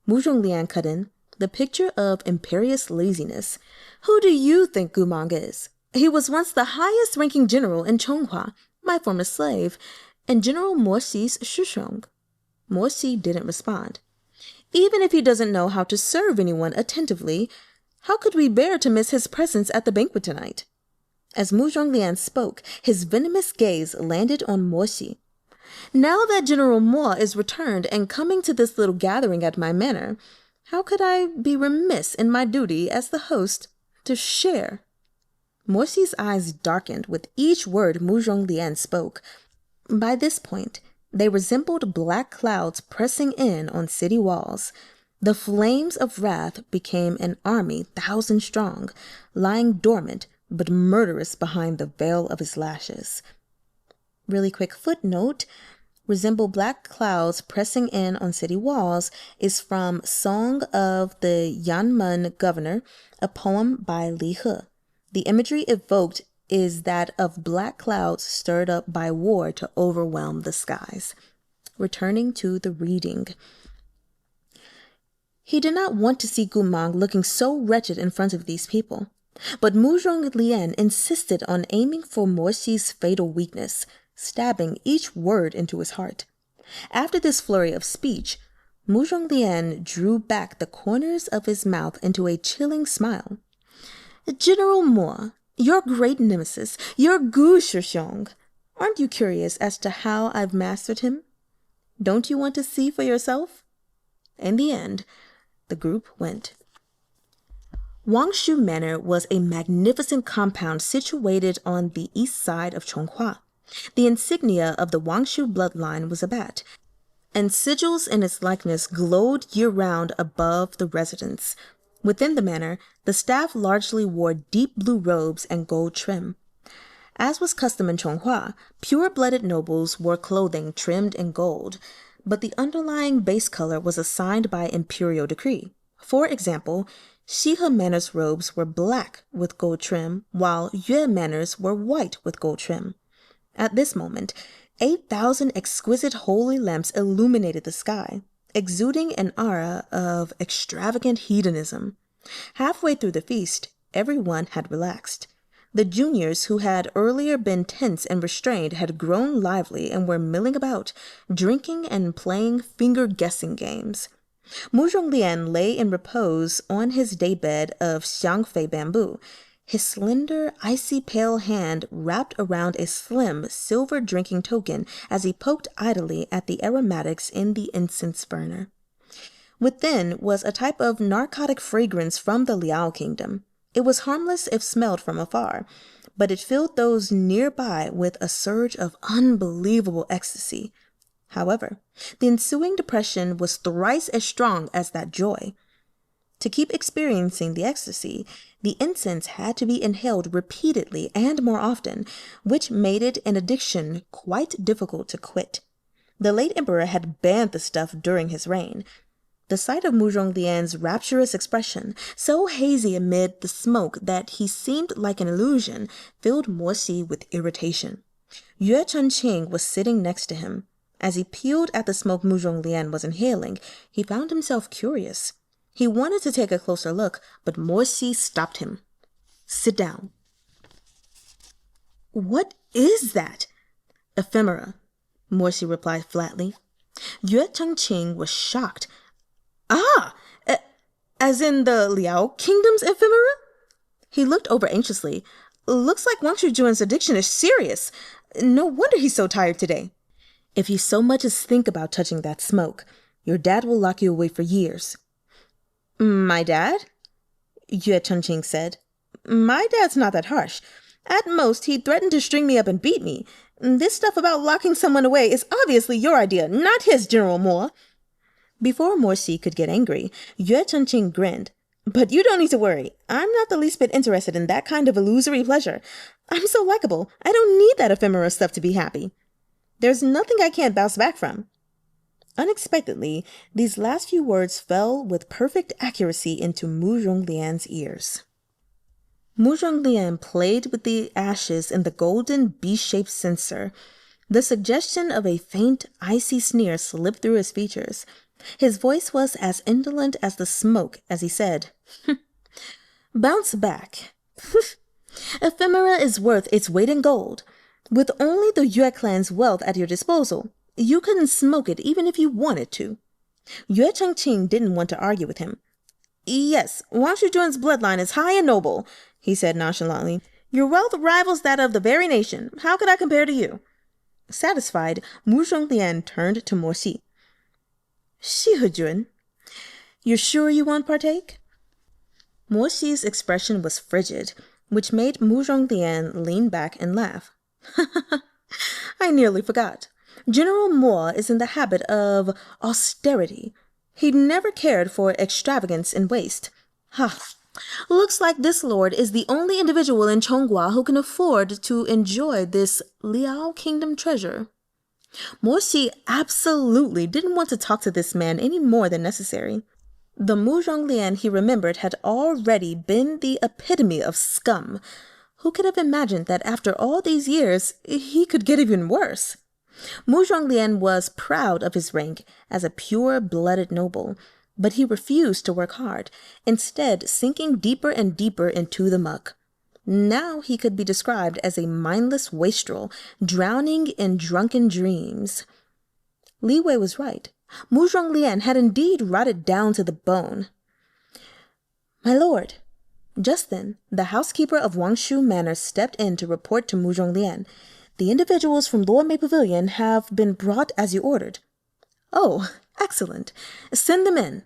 Murong Lian cut in, the picture of imperious laziness. Who do you think Goo Mahng is? He was once the highest-ranking general in Chonghua, my former slave, and General Xie's shushong. Xie didn't respond. Even if he doesn't know how to serve anyone attentively, how could we bear to miss his presence at the banquet tonight? As Murong Lian spoke, his venomous gaze landed on Xie. Now that General Mo is returned and coming to this little gathering at my manor, how could I be remiss in my duty as the host to share? Xie's eyes darkened with each word Murong Lian spoke. By this point, they resembled black clouds pressing in on city walls. The flames of wrath became an army 1,000 strong, lying dormant but murderous behind the veil of his lashes. Really quick footnote, resemble black clouds pressing in on city walls is from Song of the Yanmen Governor, a poem by Leeanne. The imagery evoked is that of black clouds stirred up by war to overwhelm the skies. Returning to the reading. He did not want to see Goo Mahng looking so wretched in front of these people, but Murong Lian insisted on aiming for Xie's fatal weakness, stabbing each word into his heart. After this flurry of speech, Murong Lian drew back the corners of his mouth into a chilling smile. General Mo, your great nemesis, your Gu Shishong, aren't you curious as to how I've mastered him? Don't you want to see for yourself? In the end, the group went. Wangshu Manor was a magnificent compound situated on the east side of Chonghua. The insignia of the Wangshu bloodline was a bat, and sigils in its likeness glowed year-round above the residence. Within the manor, the staff largely wore deep blue robes and gold trim. As was custom in Chonghua, pure-blooded nobles wore clothing trimmed in gold, but the underlying base color was assigned by imperial decree. For example, Xihe Manor's robes were black with gold trim, while Yooeh Manor's were white with gold trim. At this moment, 8,000 exquisite holy lamps illuminated the sky, exuding an aura of extravagant hedonism. Halfway through the feast, everyone had relaxed. The juniors, who had earlier been tense and restrained, had grown lively and were milling about, drinking and playing finger-guessing games. Murong Lian lay in repose on his daybed of xiangfei bamboo, his slender, icy pale hand wrapped around a slim, silver drinking token as he poked idly at the aromatics in the incense burner. Within was a type of narcotic fragrance from the Liao kingdom. It was harmless if smelled from afar, but it filled those nearby with a surge of unbelievable ecstasy. However, the ensuing depression was thrice as strong as that joy. To keep experiencing the ecstasy, the incense had to be inhaled repeatedly and more often, which made it an addiction quite difficult to quit. The late emperor had banned the stuff during his reign. The sight of Murong Lian's rapturous expression, so hazy amid the smoke that he seemed like an illusion, filled Mo Xi with irritation. Yooeh Chuhn-ching was sitting next to him. As he peeled at the smoke Murong Lian was inhaling, he found himself curious. He wanted to take a closer look, but Mo Xi stopped him. "Sit down." "What is that?" "Ephemera," Mo Xi replied flatly. Yooeh Chuhn-ching was shocked. "Ah! As in the Liao kingdom's ephemera?" He looked over anxiously. "Looks like Wang Shujun's addiction is serious. No wonder he's so tired today." "If you so much as think about touching that smoke, your dad will lock you away for years." "My dad?" Yooeh Chuhn-ching said. "My dad's not that harsh. At most, he'd threaten to string me up and beat me. This stuff about locking someone away is obviously your idea, not his, General Mo." Before Mo Xi could get angry, Yooeh Chuhn-ching grinned. "But you don't need to worry. I'm not the least bit interested in that kind of illusory pleasure. I'm so likable, I don't need that ephemera stuff to be happy. There's nothing I can't bounce back from." Unexpectedly, these last few words fell with perfect accuracy into Murong Lian's ears. Murong Lian played with the ashes in the golden B-shaped censer. The suggestion of a faint, icy sneer slipped through his features. His voice was as indolent as the smoke as he said, "Bounce back. Ephemera is worth its weight in gold. With only the Yooeh clan's wealth at your disposal, you couldn't smoke it even if you wanted to." Yooeh Chuhn-ching didn't want to argue with him. "Yes, Wang Shujun's bloodline is high and noble," he said nonchalantly. "Your wealth rivals that of the very nation. How could I compare to you?" Satisfied, Murong Lian turned to Mo Xi. "Xihe-jun, you're sure you won't partake?" Mo Xi's expression was frigid, which made Murong Lian lean back and laugh. "I nearly forgot. General Mo is in the habit of austerity. He never cared for extravagance and waste. Ha! Looks like this lord is the only individual in Chonghua who can afford to enjoy this Liao kingdom treasure." Mo Xi absolutely didn't want to talk to this man any more than necessary. The Murong Lian he remembered had already been the epitome of scum. Who could have imagined that after all these years, he could get even worse? Murong Lian was proud of his rank as a pure-blooded noble, but he refused to work hard, instead sinking deeper and deeper into the muck. Now he could be described as a mindless wastrel, drowning in drunken dreams. Leeanne was right. Murong Lian had indeed rotted down to the bone. "My lord." Just then, the housekeeper of Wangshu Manor stepped in to report to Murong Lian. "The individuals from Lower May Pavilion have been brought as you ordered." "Oh, excellent. Send them in."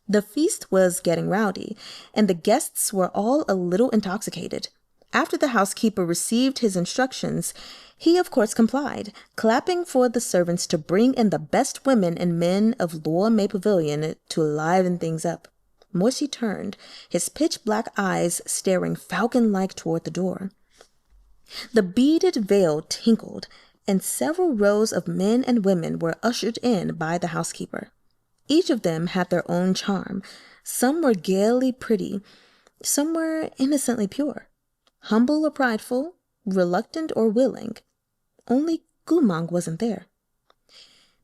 The feast was getting rowdy, and the guests were all a little intoxicated. After the housekeeper received his instructions, he of course complied, clapping for the servants to bring in the best women and men of Lower May Pavilion to liven things up. Mo Xi turned, his pitch-black eyes staring falcon-like toward the door. The beaded veil tinkled, and several rows of men and women were ushered in by the housekeeper. Each of them had their own charm. Some were gaily pretty, some were innocently pure, humble or prideful, reluctant or willing. Only Goo Mahng wasn't there.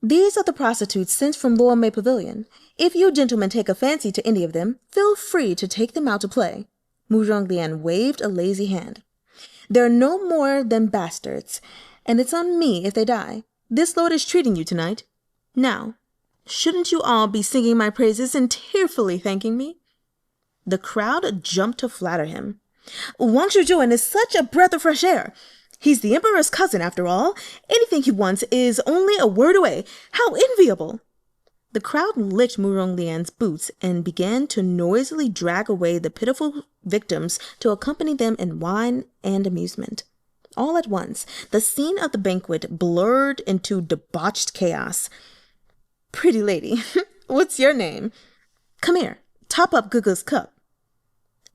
"These are the prostitutes sent from Lower May Pavilion. If you gentlemen take a fancy to any of them, feel free to take them out to play." Murong Lian waved a lazy hand. "They're no more than bastards, and it's on me if they die. This lord is treating you tonight. Now, shouldn't you all be singing my praises and tearfully thanking me?" The crowd jumped to flatter him. "Wang Shujun is such a breath of fresh air. He's the emperor's cousin, after all. Anything he wants is only a word away. How enviable!" The crowd licked Murong Lian's boots and began to noisily drag away the pitiful victims to accompany them in wine and amusement. All at once, the scene of the banquet blurred into debauched chaos. "Pretty lady, what's your name? Come here, top up Gugu's cup."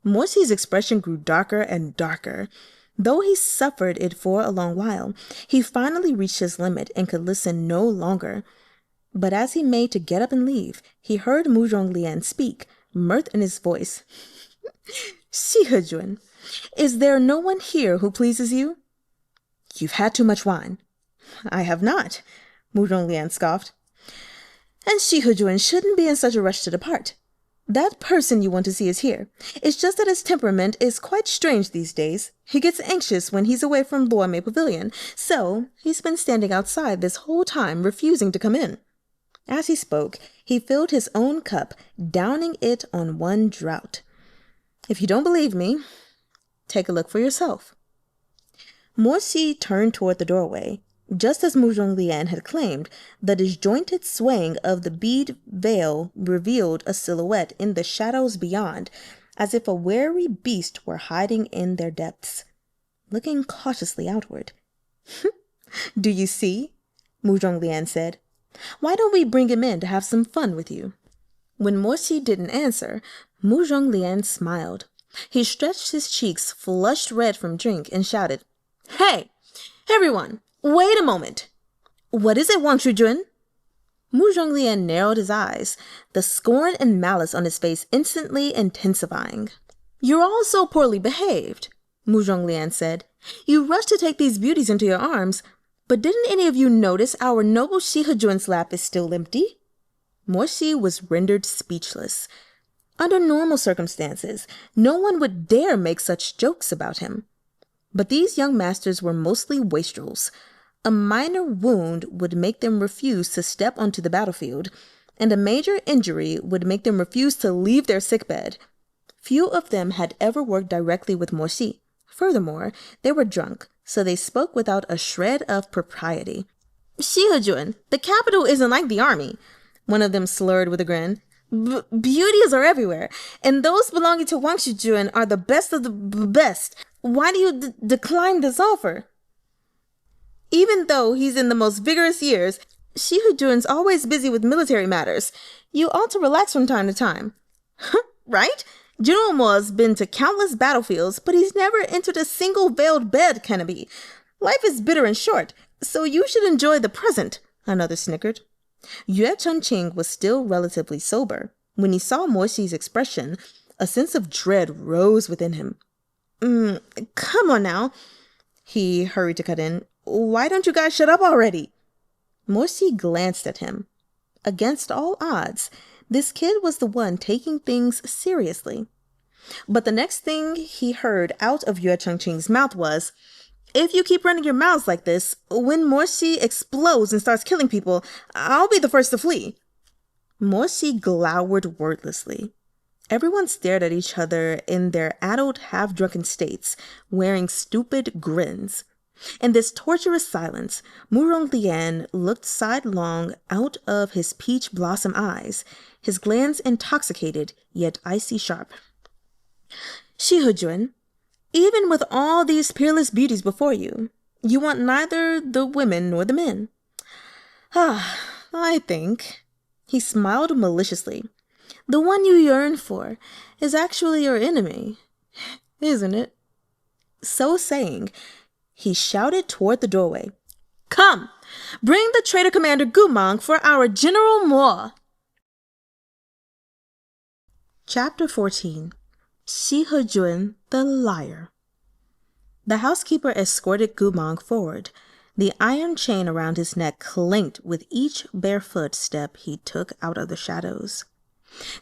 Morsi's expression grew darker and darker. Though he suffered it for a long while, he finally reached his limit and could listen no longer. But as he made to get up and leave, he heard Murong Lian speak, mirth in his voice. "Xihe-jun, is there no one here who pleases you?" "You've had too much wine." "I have not," Murong Lian scoffed. "And Xihe-jun shouldn't be in such a rush to depart. That person you want to see is here. It's just that his temperament is quite strange these days. He gets anxious when he's away from Luomei Pavilion, so he's been standing outside this whole time, refusing to come in." As he spoke, he filled his own cup, downing it on one draught. "If you don't believe me, take a look for yourself." Morsi turned toward the doorway. Just as Murong Lian had claimed, the disjointed swaying of the bead veil revealed a silhouette in the shadows beyond, as if a wary beast were hiding in their depths, looking cautiously outward. "Do you see?" Murong Lian said. "Why don't we bring him in to have some fun with you?" When Morsi didn't answer, Murong Lian smiled. He stretched his cheeks flushed red from drink and shouted, "Hey, everyone, wait a moment. What is it, Wang Shujun?" Murong Lian narrowed his eyes, the scorn and malice on his face instantly intensifying. "You're all so poorly behaved," Murong Lian said. "You rushed to take these beauties into your arms, but didn't any of you notice our noble Xihe-jun's lap is still empty?" Morsi was rendered speechless. Under normal circumstances, no one would dare make such jokes about him. But these young masters were mostly wastrels. A minor wound would make them refuse to step onto the battlefield, and a major injury would make them refuse to leave their sickbed. Few of them had ever worked directly with Morsi. Furthermore, they were drunk, so they spoke without a shred of propriety. "Xihe-jun, the capital isn't like the army," one of them slurred with a grin. Beauties are everywhere, and those belonging to Wang Shujun are the best of the best. Why do you decline this offer?" "Even though he's in the most vigorous years, Xihe-jun's always busy with military matters. You ought to relax from time to time." "Right? General Mo's been to countless battlefields, but he's never entered a single veiled bed, Kennedy. Life is bitter and short, so you should enjoy the present," another snickered. Yooeh Chuhn-ching was still relatively sober. When he saw Morsi's expression, a sense of dread rose within him. Come on now," he hurried to cut in. "Why don't you guys shut up already?" Morsi glanced at him. Against all odds, this kid was the one taking things seriously. But the next thing he heard out of Yooeh Chuhn-ching's mouth was, "If you keep running your mouths like this, when Morsi explodes and starts killing people, I'll be the first to flee." Morsi glowered wordlessly. Everyone stared at each other in their addled, half-drunken states, wearing stupid grins. In this torturous silence, Murong Lian looked sidelong out of his peach blossom eyes, his glance intoxicated yet icy sharp. "Xihe-jun, even with all these peerless beauties before you, you want neither the women nor the men. I think," he smiled maliciously, "the one you yearn for is actually your enemy, isn't it?" So saying, he shouted toward the doorway, "Come, bring the traitor commander Goo Mahng for our General Mo." Chapter 14. Xihe-jun the Liar. The housekeeper escorted Goo Mahng forward. The iron chain around his neck clanked with each barefoot step he took out of the shadows.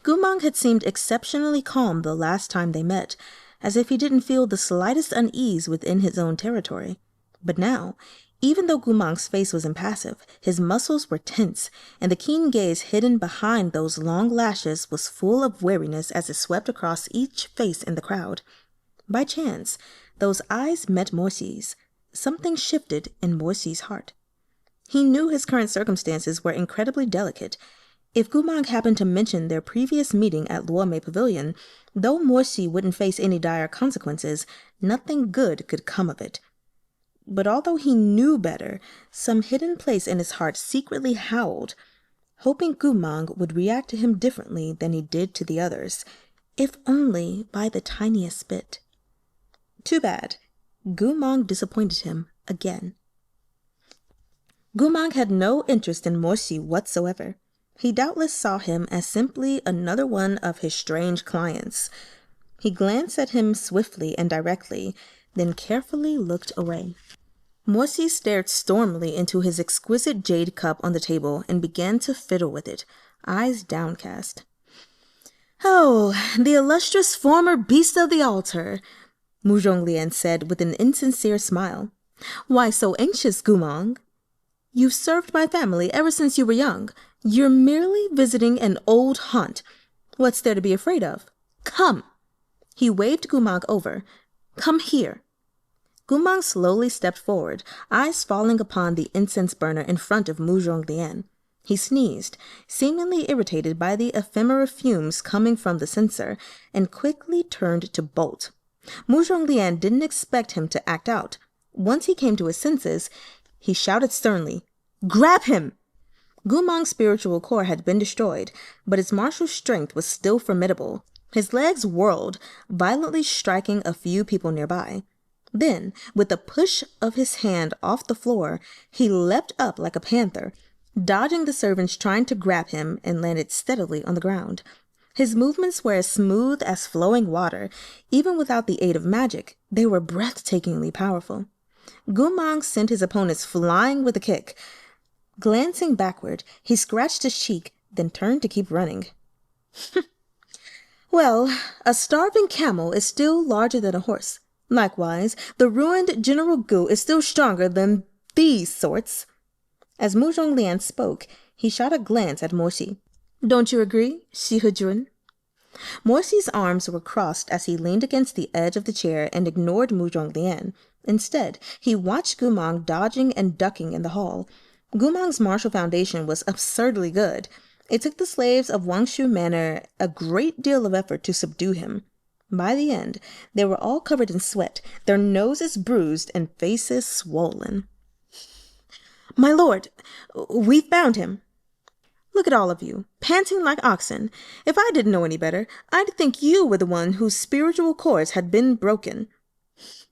Goo Mahng had seemed exceptionally calm the last time they met, as if he didn't feel the slightest unease within his own territory. But now, even though Goo Mahng's face was impassive, his muscles were tense, and the keen gaze hidden behind those long lashes was full of wariness as it swept across each face in the crowd. By chance, those eyes met Morsi's. Something shifted in Morsi's heart. He knew his current circumstances were incredibly delicate. If Gu Mang happened to mention their previous meeting at Luomei Pavilion, though Morsi wouldn't face any dire consequences, nothing good could come of it. But although he knew better, some hidden place in his heart secretly howled, hoping Gu Mang would react to him differently than he did to the others, if only by the tiniest bit. Too bad. Gu Mang disappointed him again. Gu Mang had no interest in Morsi whatsoever. He doubtless saw him as simply another one of his strange clients. He glanced at him swiftly and directly, then carefully looked away. Morsi stared stormily into his exquisite jade cup on the table and began to fiddle with it, eyes downcast. "Oh, the illustrious former beast of the altar," Murong Lian said with an insincere smile. "Why so anxious, Gu Mang? You've served my family ever since you were young. You're merely visiting an old haunt. What's there to be afraid of? Come!" He waved Gu Mang over. "Come here." Gu Mang slowly stepped forward, eyes falling upon the incense burner in front of Murong Lian. He sneezed, seemingly irritated by the ephemeral fumes coming from the censer, and quickly turned to bolt. Murong Lian didn't expect him to act out. Once he came to his senses, he shouted sternly, "Grab him!" Gu Mang's spiritual core had been destroyed, but his martial strength was still formidable. His legs whirled, violently striking a few people nearby. Then, with a push of his hand off the floor, he leapt up like a panther, dodging the servants trying to grab him, and landed steadily on the ground. His movements were as smooth as flowing water. Even without the aid of magic, they were breathtakingly powerful. Gu Mang sent his opponents flying with a kick. Glancing backward, he scratched his cheek, then turned to keep running. "Well, a starving camel is still larger than a horse. Likewise, the ruined General Gu is still stronger than these sorts." As Murong Lian spoke, he shot a glance at Morsi. "Don't you agree, Xihe-jun?" Morsi's arms were crossed as he leaned against the edge of the chair and ignored Murong Lian. Instead, he watched Gu Mang dodging and ducking in the hall. Gu Mang's martial foundation was absurdly good. It took the slaves of Wangshu Manor a great deal of effort to subdue him. By the end, they were all covered in sweat, their noses bruised and faces swollen. "My lord, we found him." "Look at all of you, panting like oxen. If I didn't know any better, I'd think you were the one whose spiritual cords had been broken.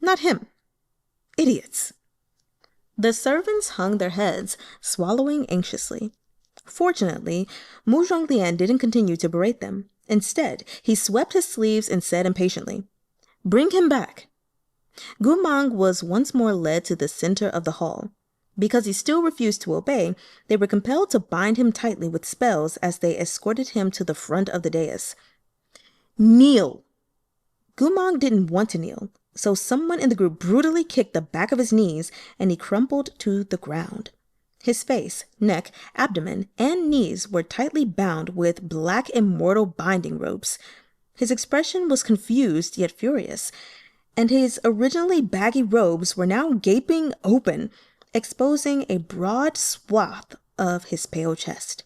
Not him. Idiots." The servants hung their heads, swallowing anxiously. Fortunately, Murong Lian didn't continue to berate them. Instead, he swept his sleeves and said impatiently, "Bring him back." Gu Mang was once more led to the center of the hall. Because he still refused to obey, they were compelled to bind him tightly with spells as they escorted him to the front of the dais. "Kneel!" Gu Mang didn't want to kneel, so someone in the group brutally kicked the back of his knees, and he crumpled to the ground. His face, neck, abdomen, and knees were tightly bound with black immortal binding ropes. His expression was confused yet furious, and his originally baggy robes were now gaping open, exposing a broad swath of his pale chest.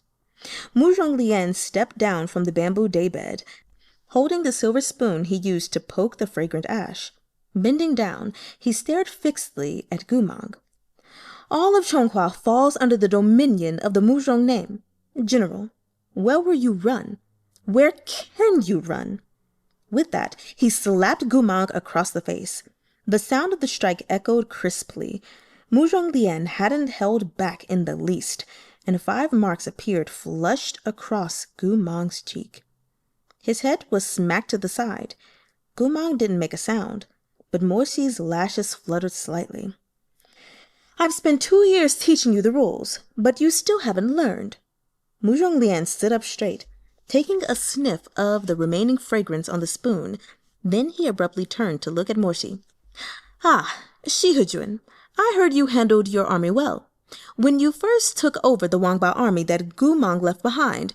Murong Lian stepped down from the bamboo daybed, holding the silver spoon he used to poke the fragrant ash. Bending down, he stared fixedly at Gu Mang. "All of Chonghua falls under the dominion of the Murong name. General, where will you run? Where can you run?" With that, he slapped Gu Mang across the face. The sound of the strike echoed crisply. Murong Lian hadn't held back in the least, and 5 marks appeared flushed across Gu Mang's cheek. His head was smacked to the side. Gu Mang didn't make a sound, but Morsi's lashes fluttered slightly. "I've spent 2 years teaching you the rules, but you still haven't learned." Murong Lian stood up straight, taking a sniff of the remaining fragrance on the spoon. Then he abruptly turned to look at Morsi. "Ah, Xihe-jun, I heard you handled your army well. When you first took over the Wang Bao army that Gu Mang left behind,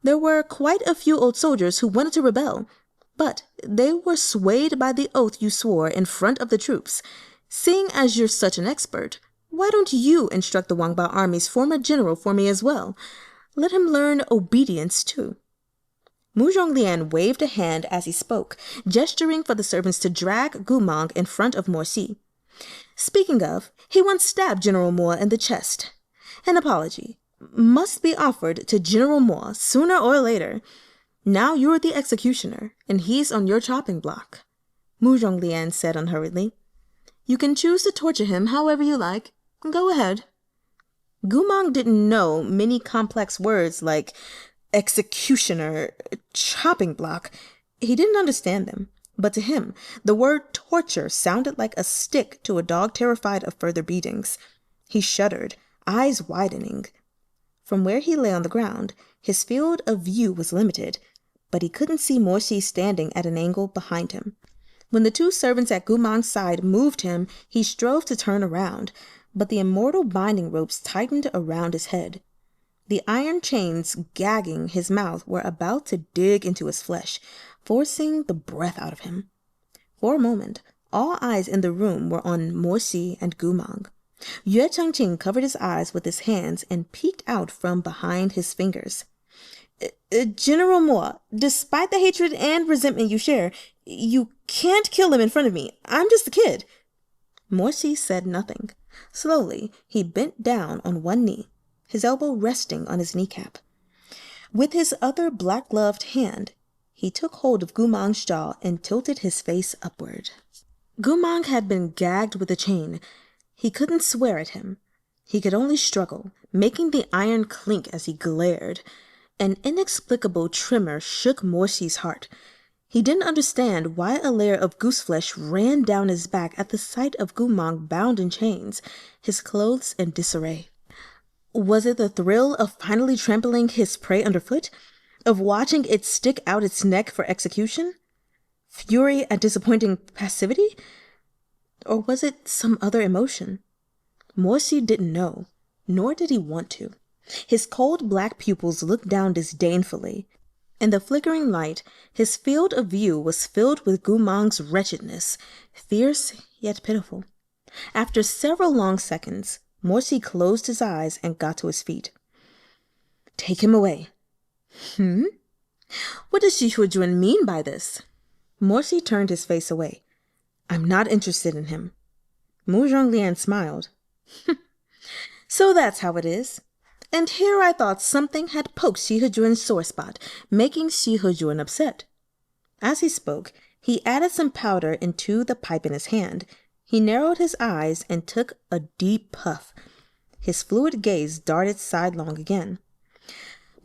there were quite a few old soldiers who wanted to rebel, but they were swayed by the oath you swore in front of the troops. Seeing as you're such an expert, why don't you instruct the Wang Bao army's former general for me as well? Let him learn obedience too. Murong Lian waved a hand as he spoke, gesturing for the servants to drag Goo Mahng in front of Shee. Speaking of, he once stabbed General Mo in the chest. An apology must be offered to General Mo sooner or later. Now you're the executioner, and he's on your chopping block, Murong Lian said unhurriedly. You can choose to torture him however you like. Go ahead. Goo Mahng didn't know many complex words like executioner, chopping block. He didn't understand them, but to him, the word torture sounded like a stick to a dog terrified of further beatings. He shuddered, eyes widening. From where he lay on the ground, his field of view was limited, but he couldn't see Shee standing at an angle behind him. When the two servants at Goo Mahng's side moved him, he strove to turn around, but the immortal binding ropes tightened around his head. The iron chains gagging his mouth were about to dig into his flesh, forcing the breath out of him. For a moment, all eyes in the room were on Shee and Goo Mahng. Yooeh Chenqing covered his eyes with his hands and peeked out from behind his fingers. General Mo, despite the hatred and resentment you share, you can't kill him in front of me. I'm just a kid. Shee said nothing. Slowly, he bent down on one knee, his elbow resting on his kneecap. With his other black-gloved hand, he took hold of Goo Mahng's jaw and tilted his face upward. Goo Mahng had been gagged with a chain. He couldn't swear at him. He could only struggle, making the iron clink as he glared. An inexplicable tremor shook Shee's heart. He didn't understand why a layer of goose flesh ran down his back at the sight of Goo Mahng bound in chains, his clothes in disarray. Was it the thrill of finally trampling his prey underfoot? Of watching it stick out its neck for execution? Fury at disappointing passivity? Or was it some other emotion? Shee didn't know, nor did he want to. His cold black pupils looked down disdainfully. In the flickering light, his field of view was filled with Goo Mahng's wretchedness, fierce yet pitiful. After several long seconds, Shee closed his eyes and got to his feet. Take him away. What does Xihe-jun mean by this? Shee turned his face away. I'm not interested in him. Murong Lian smiled. So that's how it is. And here I thought something had poked Xihe-jun's sore spot, making Xihe-jun upset. As he spoke, he added some powder into the pipe in his hand. He narrowed his eyes and took a deep puff. His fluid gaze darted sidelong again.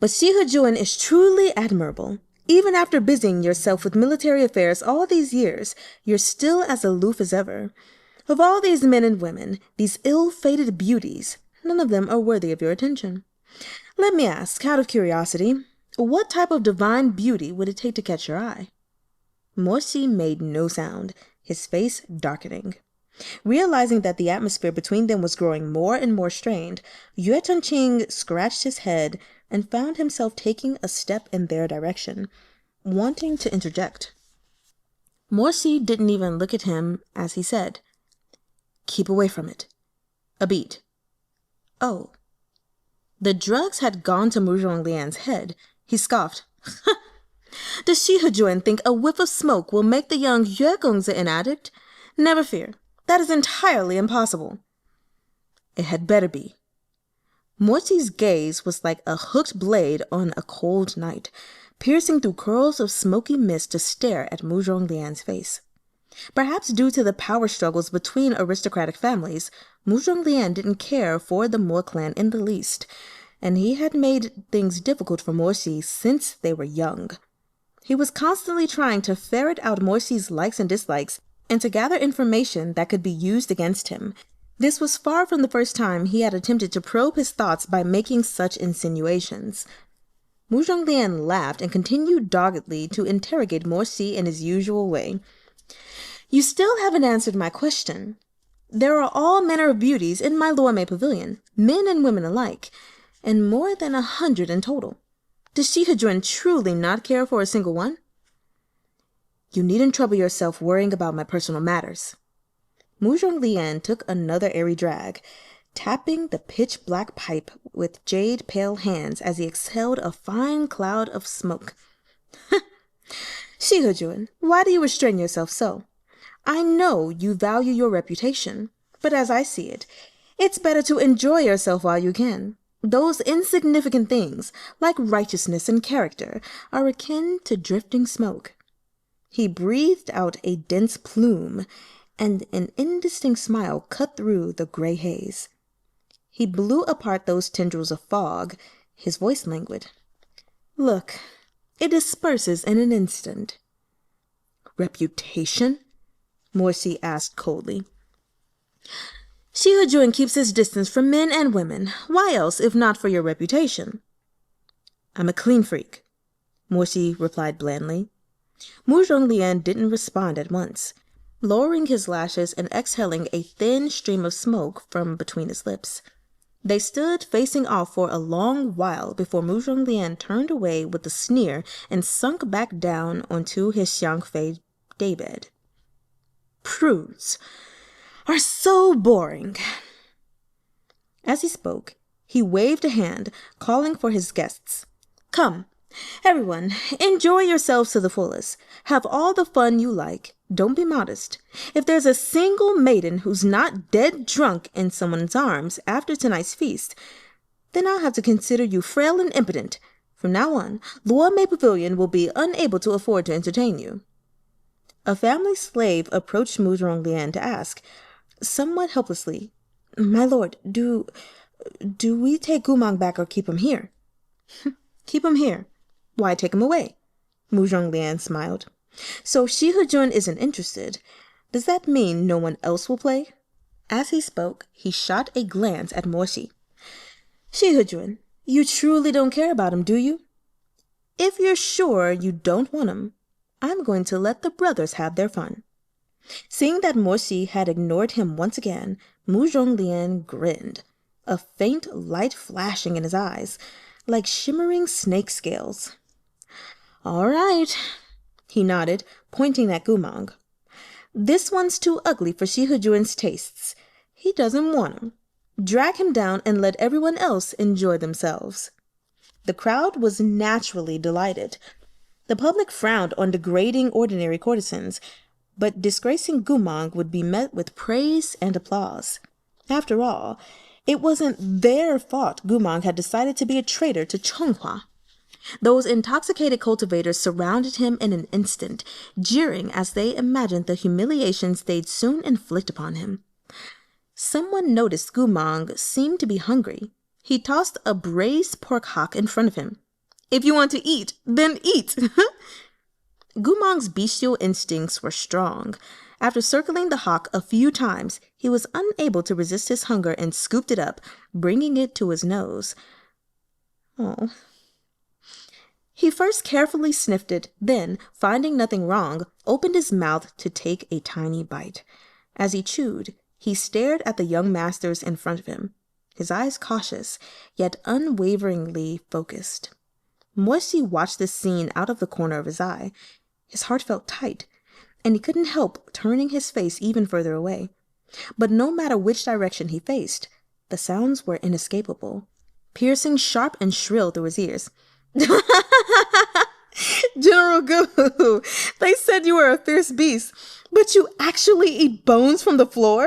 But Xihe-jun is truly admirable. Even after busying yourself with military affairs all these years, you're still as aloof as ever. Of all these men and women, these ill-fated beauties, none of them are worthy of your attention. Let me ask, out of curiosity, what type of divine beauty would it take to catch your eye? Shee made no sound, his face darkening. Realizing that the atmosphere between them was growing more and more strained, Yooeh Chenqing scratched his head and found himself taking a step in their direction, wanting to interject. Shee didn't even look at him as he said, Keep away from it. A beat. Oh. The drugs had gone to Murong Lian's head. He scoffed. Does Xihe-jun think a whiff of smoke will make the young Yooeh an addict? Never fear. That is entirely impossible. It had better be. Shee's gaze was like a hooked blade on a cold night, piercing through curls of smoky mist to stare at Murong Lian's face. Perhaps due to the power struggles between aristocratic families, Murong Lian didn't care for the Mo clan in the least, and he had made things difficult for Shee since they were young. He was constantly trying to ferret out Shee's likes and dislikes and to gather information that could be used against him. This was far from the first time he had attempted to probe his thoughts by making such insinuations. Murong Lian laughed and continued doggedly to interrogate Shee in his usual way. You still haven't answered my question. There are all manner of beauties in my Luomei pavilion, men and women alike, and more than 100 in total. Does Xihe-jun truly not care for a single one? You needn't trouble yourself worrying about my personal matters. Murong Lian took another airy drag. tapping the pitch-black pipe with jade-pale hands as he exhaled a fine cloud of smoke. Xihe-jun, why do you restrain yourself so? I know you value your reputation, but as I see it, it's better to enjoy yourself while you can. Those insignificant things, like righteousness and character, are akin to drifting smoke. He breathed out a dense plume, and an indistinct smile cut through the gray haze. He blew apart those tendrils of fog, his voice languid. Look, it disperses in an instant. Reputation? Morsi asked coldly. Xihe-jun keeps his distance from men and women. Why else, if not for your reputation? I'm a clean freak, Morsi replied blandly. Murong Lian didn't respond at once, lowering his lashes and exhaling a thin stream of smoke from between his lips. They stood facing off for a long while before Murong Lian turned away with a sneer and sunk back down onto his xiangfei daybed. Prudes are so boring. As he spoke, he waved a hand, calling for his guests. Come, everyone, enjoy yourselves to the fullest. Have all the fun you like. Don't be modest. If there's a single maiden who's not dead drunk in someone's arms after tonight's feast, then I'll have to consider you frail and impotent. From now on, Luo-mei Pavilion will be unable to afford to entertain you. A family slave approached Murong Lian to ask, somewhat helplessly, My lord, do we take Goo Mahng back or keep him here? Keep him here. Why take him away? Murong Lian smiled. So Xihe-jun isn't interested. Does that mean no one else will play? As he spoke, he shot a glance at Morsi. Xihe-jun, you truly don't care about him, do you? If you're sure you don't want him, I'm going to let the brothers have their fun. Seeing that Morsi had ignored him once again, Murong Lian grinned, a faint light flashing in his eyes, like shimmering snake scales. All right, he nodded, pointing at Goo Mahng. This one's too ugly for Xihe-jun's tastes. He doesn't want him. Drag him down and let everyone else enjoy themselves. The crowd was naturally delighted. The public frowned on degrading ordinary courtesans, but disgracing Goo Mahng would be met with praise and applause. After all, it wasn't their fault Goo Mahng had decided to be a traitor to Chonghua. Those intoxicated cultivators surrounded him in an instant, jeering as they imagined the humiliations they'd soon inflict upon him. Someone noticed Goo Mahng seemed to be hungry. He tossed a braised pork hock in front of him. If you want to eat, then eat. Goo Mahng's bestial instincts were strong. After circling the hock a few times, he was unable to resist his hunger and scooped it up, bringing it to his nose. Oh. He first carefully sniffed it, then, finding nothing wrong, opened his mouth to take a tiny bite. As he chewed, he stared at the young masters in front of him, his eyes cautious, yet unwaveringly focused. Morsi watched this scene out of the corner of his eye. His heart felt tight, and he couldn't help turning his face even further away. But no matter which direction he faced, the sounds were inescapable, piercing sharp and shrill through his ears. General Gu, they said you were a fierce beast, but you actually eat bones from the floor?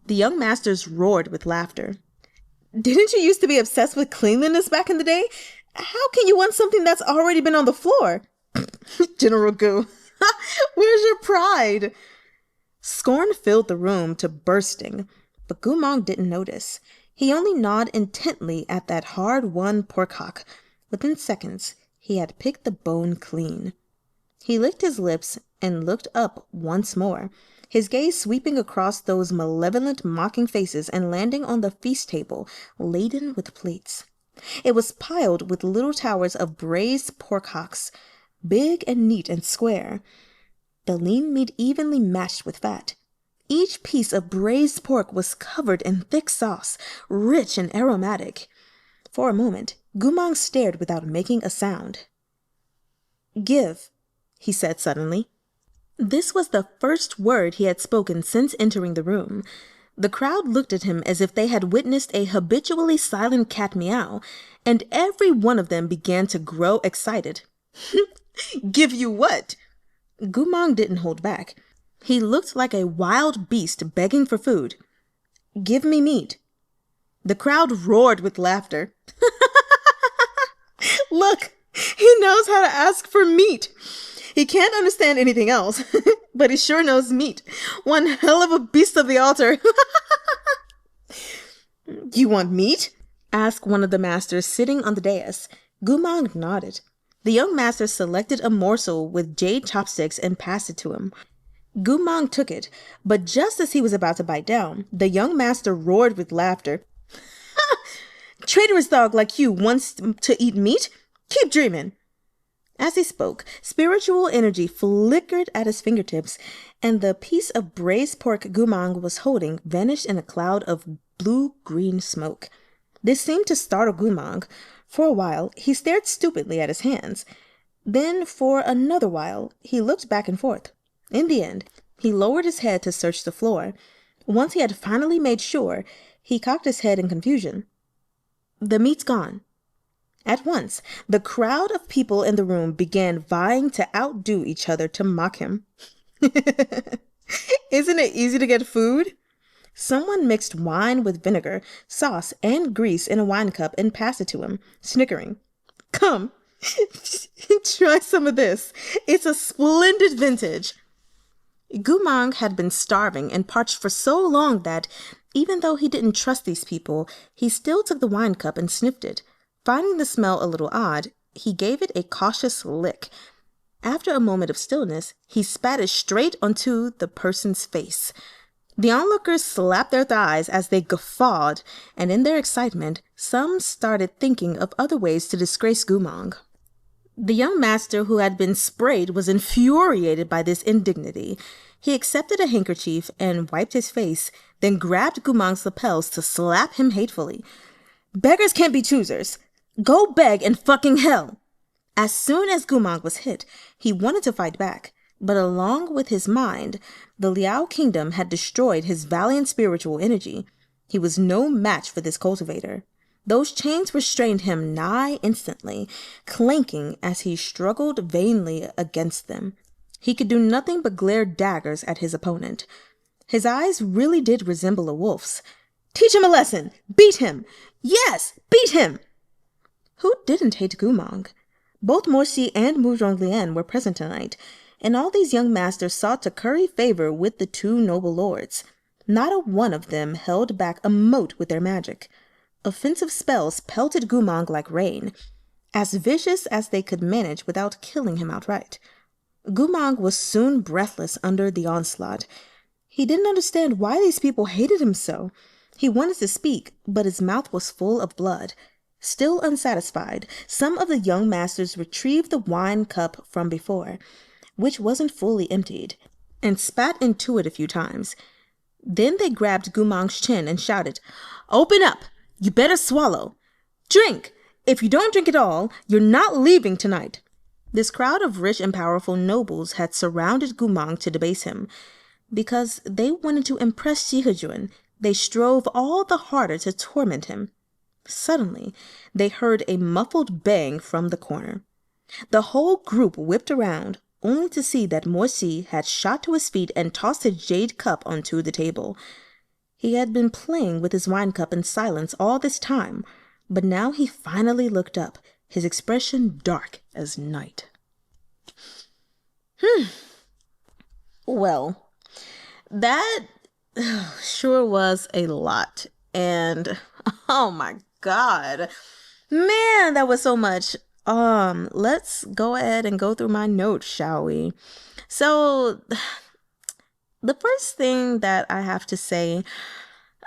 The young masters roared with laughter. Didn't you used to be obsessed with cleanliness back in the day? How can you want something that's already been on the floor? General Gu, where's your pride? Scorn filled the room to bursting, but Goo Mahng didn't notice. He only gnawed intently at that hard-won pork hock. Within seconds, he had picked the bone clean. He licked his lips and looked up once more, his gaze sweeping across those malevolent, mocking faces and landing on the feast table, laden with plates. It was piled with little towers of braised pork hocks, big and neat and square, the lean meat evenly matched with fat. Each piece of braised pork was covered in thick sauce, rich and aromatic. For a moment, Goo Mahng stared without making a sound. Give, he said suddenly. This was the first word he had spoken since entering the room. The crowd looked at him as if they had witnessed a habitually silent cat meow, and every one of them began to grow excited. Give you what? Goo Mang didn't hold back. He looked like a wild beast begging for food. Give me meat. The crowd roared with laughter. Look, he knows how to ask for meat. He can't understand anything else, but he sure knows meat. One hell of a beast of the altar. You want meat? Asked one of the masters sitting on the dais. Goo Mang nodded. The young master selected a morsel with jade chopsticks and passed it to him. Goo Mang took it, but just as he was about to bite down, the young master roared with laughter. Traitorous dog like you wants to eat meat? Keep dreaming. As he spoke, spiritual energy flickered at his fingertips, and the piece of braised pork Goo Mang was holding vanished in a cloud of blue-green smoke. This seemed to startle Goo Mang. For a while, he stared stupidly at his hands. Then, for another while, he looked back and forth. In the end, he lowered his head to search the floor. Once he had finally made sure, he cocked his head in confusion. The meat's gone. At once, the crowd of people in the room began vying to outdo each other to mock him. Isn't it easy to get food? Someone mixed wine with vinegar, sauce, and grease in a wine cup and passed it to him, snickering. Come, try some of this. It's a splendid vintage. Goo Mang had been starving and parched for so long that, even though he didn't trust these people, he still took the wine cup and sniffed it. Finding the smell a little odd, he gave it a cautious lick. After a moment of stillness, he spat it straight onto the person's face. The onlookers slapped their thighs as they guffawed, and in their excitement, some started thinking of other ways to disgrace Goo Mang. The young master who had been sprayed was infuriated by this indignity. He accepted a handkerchief and wiped his face, then grabbed Goo Mang's lapels to slap him hatefully. Beggars can't be choosers. Go beg in fucking hell. As soon as Goo Mang was hit, he wanted to fight back, but along with his mind, the Liao kingdom had destroyed his valiant spiritual energy. He was no match for this cultivator. Those chains restrained him nigh instantly, clanking as he struggled vainly against them. He could do nothing but glare daggers at his opponent. His eyes really did resemble a wolf's. Teach him a lesson! Beat him! Yes, beat him! Who didn't hate Goo Mang? Both Shee and Murong Lian were present tonight, and all these young masters sought to curry favor with the two noble lords. Not a one of them held back a mote with their magic. Offensive spells pelted Goo Mang like rain, as vicious as they could manage without killing him outright. Goo Mang was soon breathless under the onslaught. He didn't understand why these people hated him so. He wanted to speak, but his mouth was full of blood. Still unsatisfied, some of the young masters retrieved the wine cup from before, which wasn't fully emptied, and spat into it a few times. Then they grabbed Goo Mang's chin and shouted, Open up! You better swallow. Drink! If you don't drink at all, you're not leaving tonight. This crowd of rich and powerful nobles had surrounded Goo Mang to debase him. Because they wanted to impress Xihe-jun, they strove all the harder to torment him. Suddenly, they heard a muffled bang from the corner. The whole group whipped around, only to see that Shee had shot to his feet and tossed his jade cup onto the table. He had been playing with his wine cup in silence all this time, but now he finally looked up, his expression dark as night. Well, that sure was a lot. And oh my God, man, that was so much. Let's go ahead and go through my notes, shall we? So the first thing that I have to say,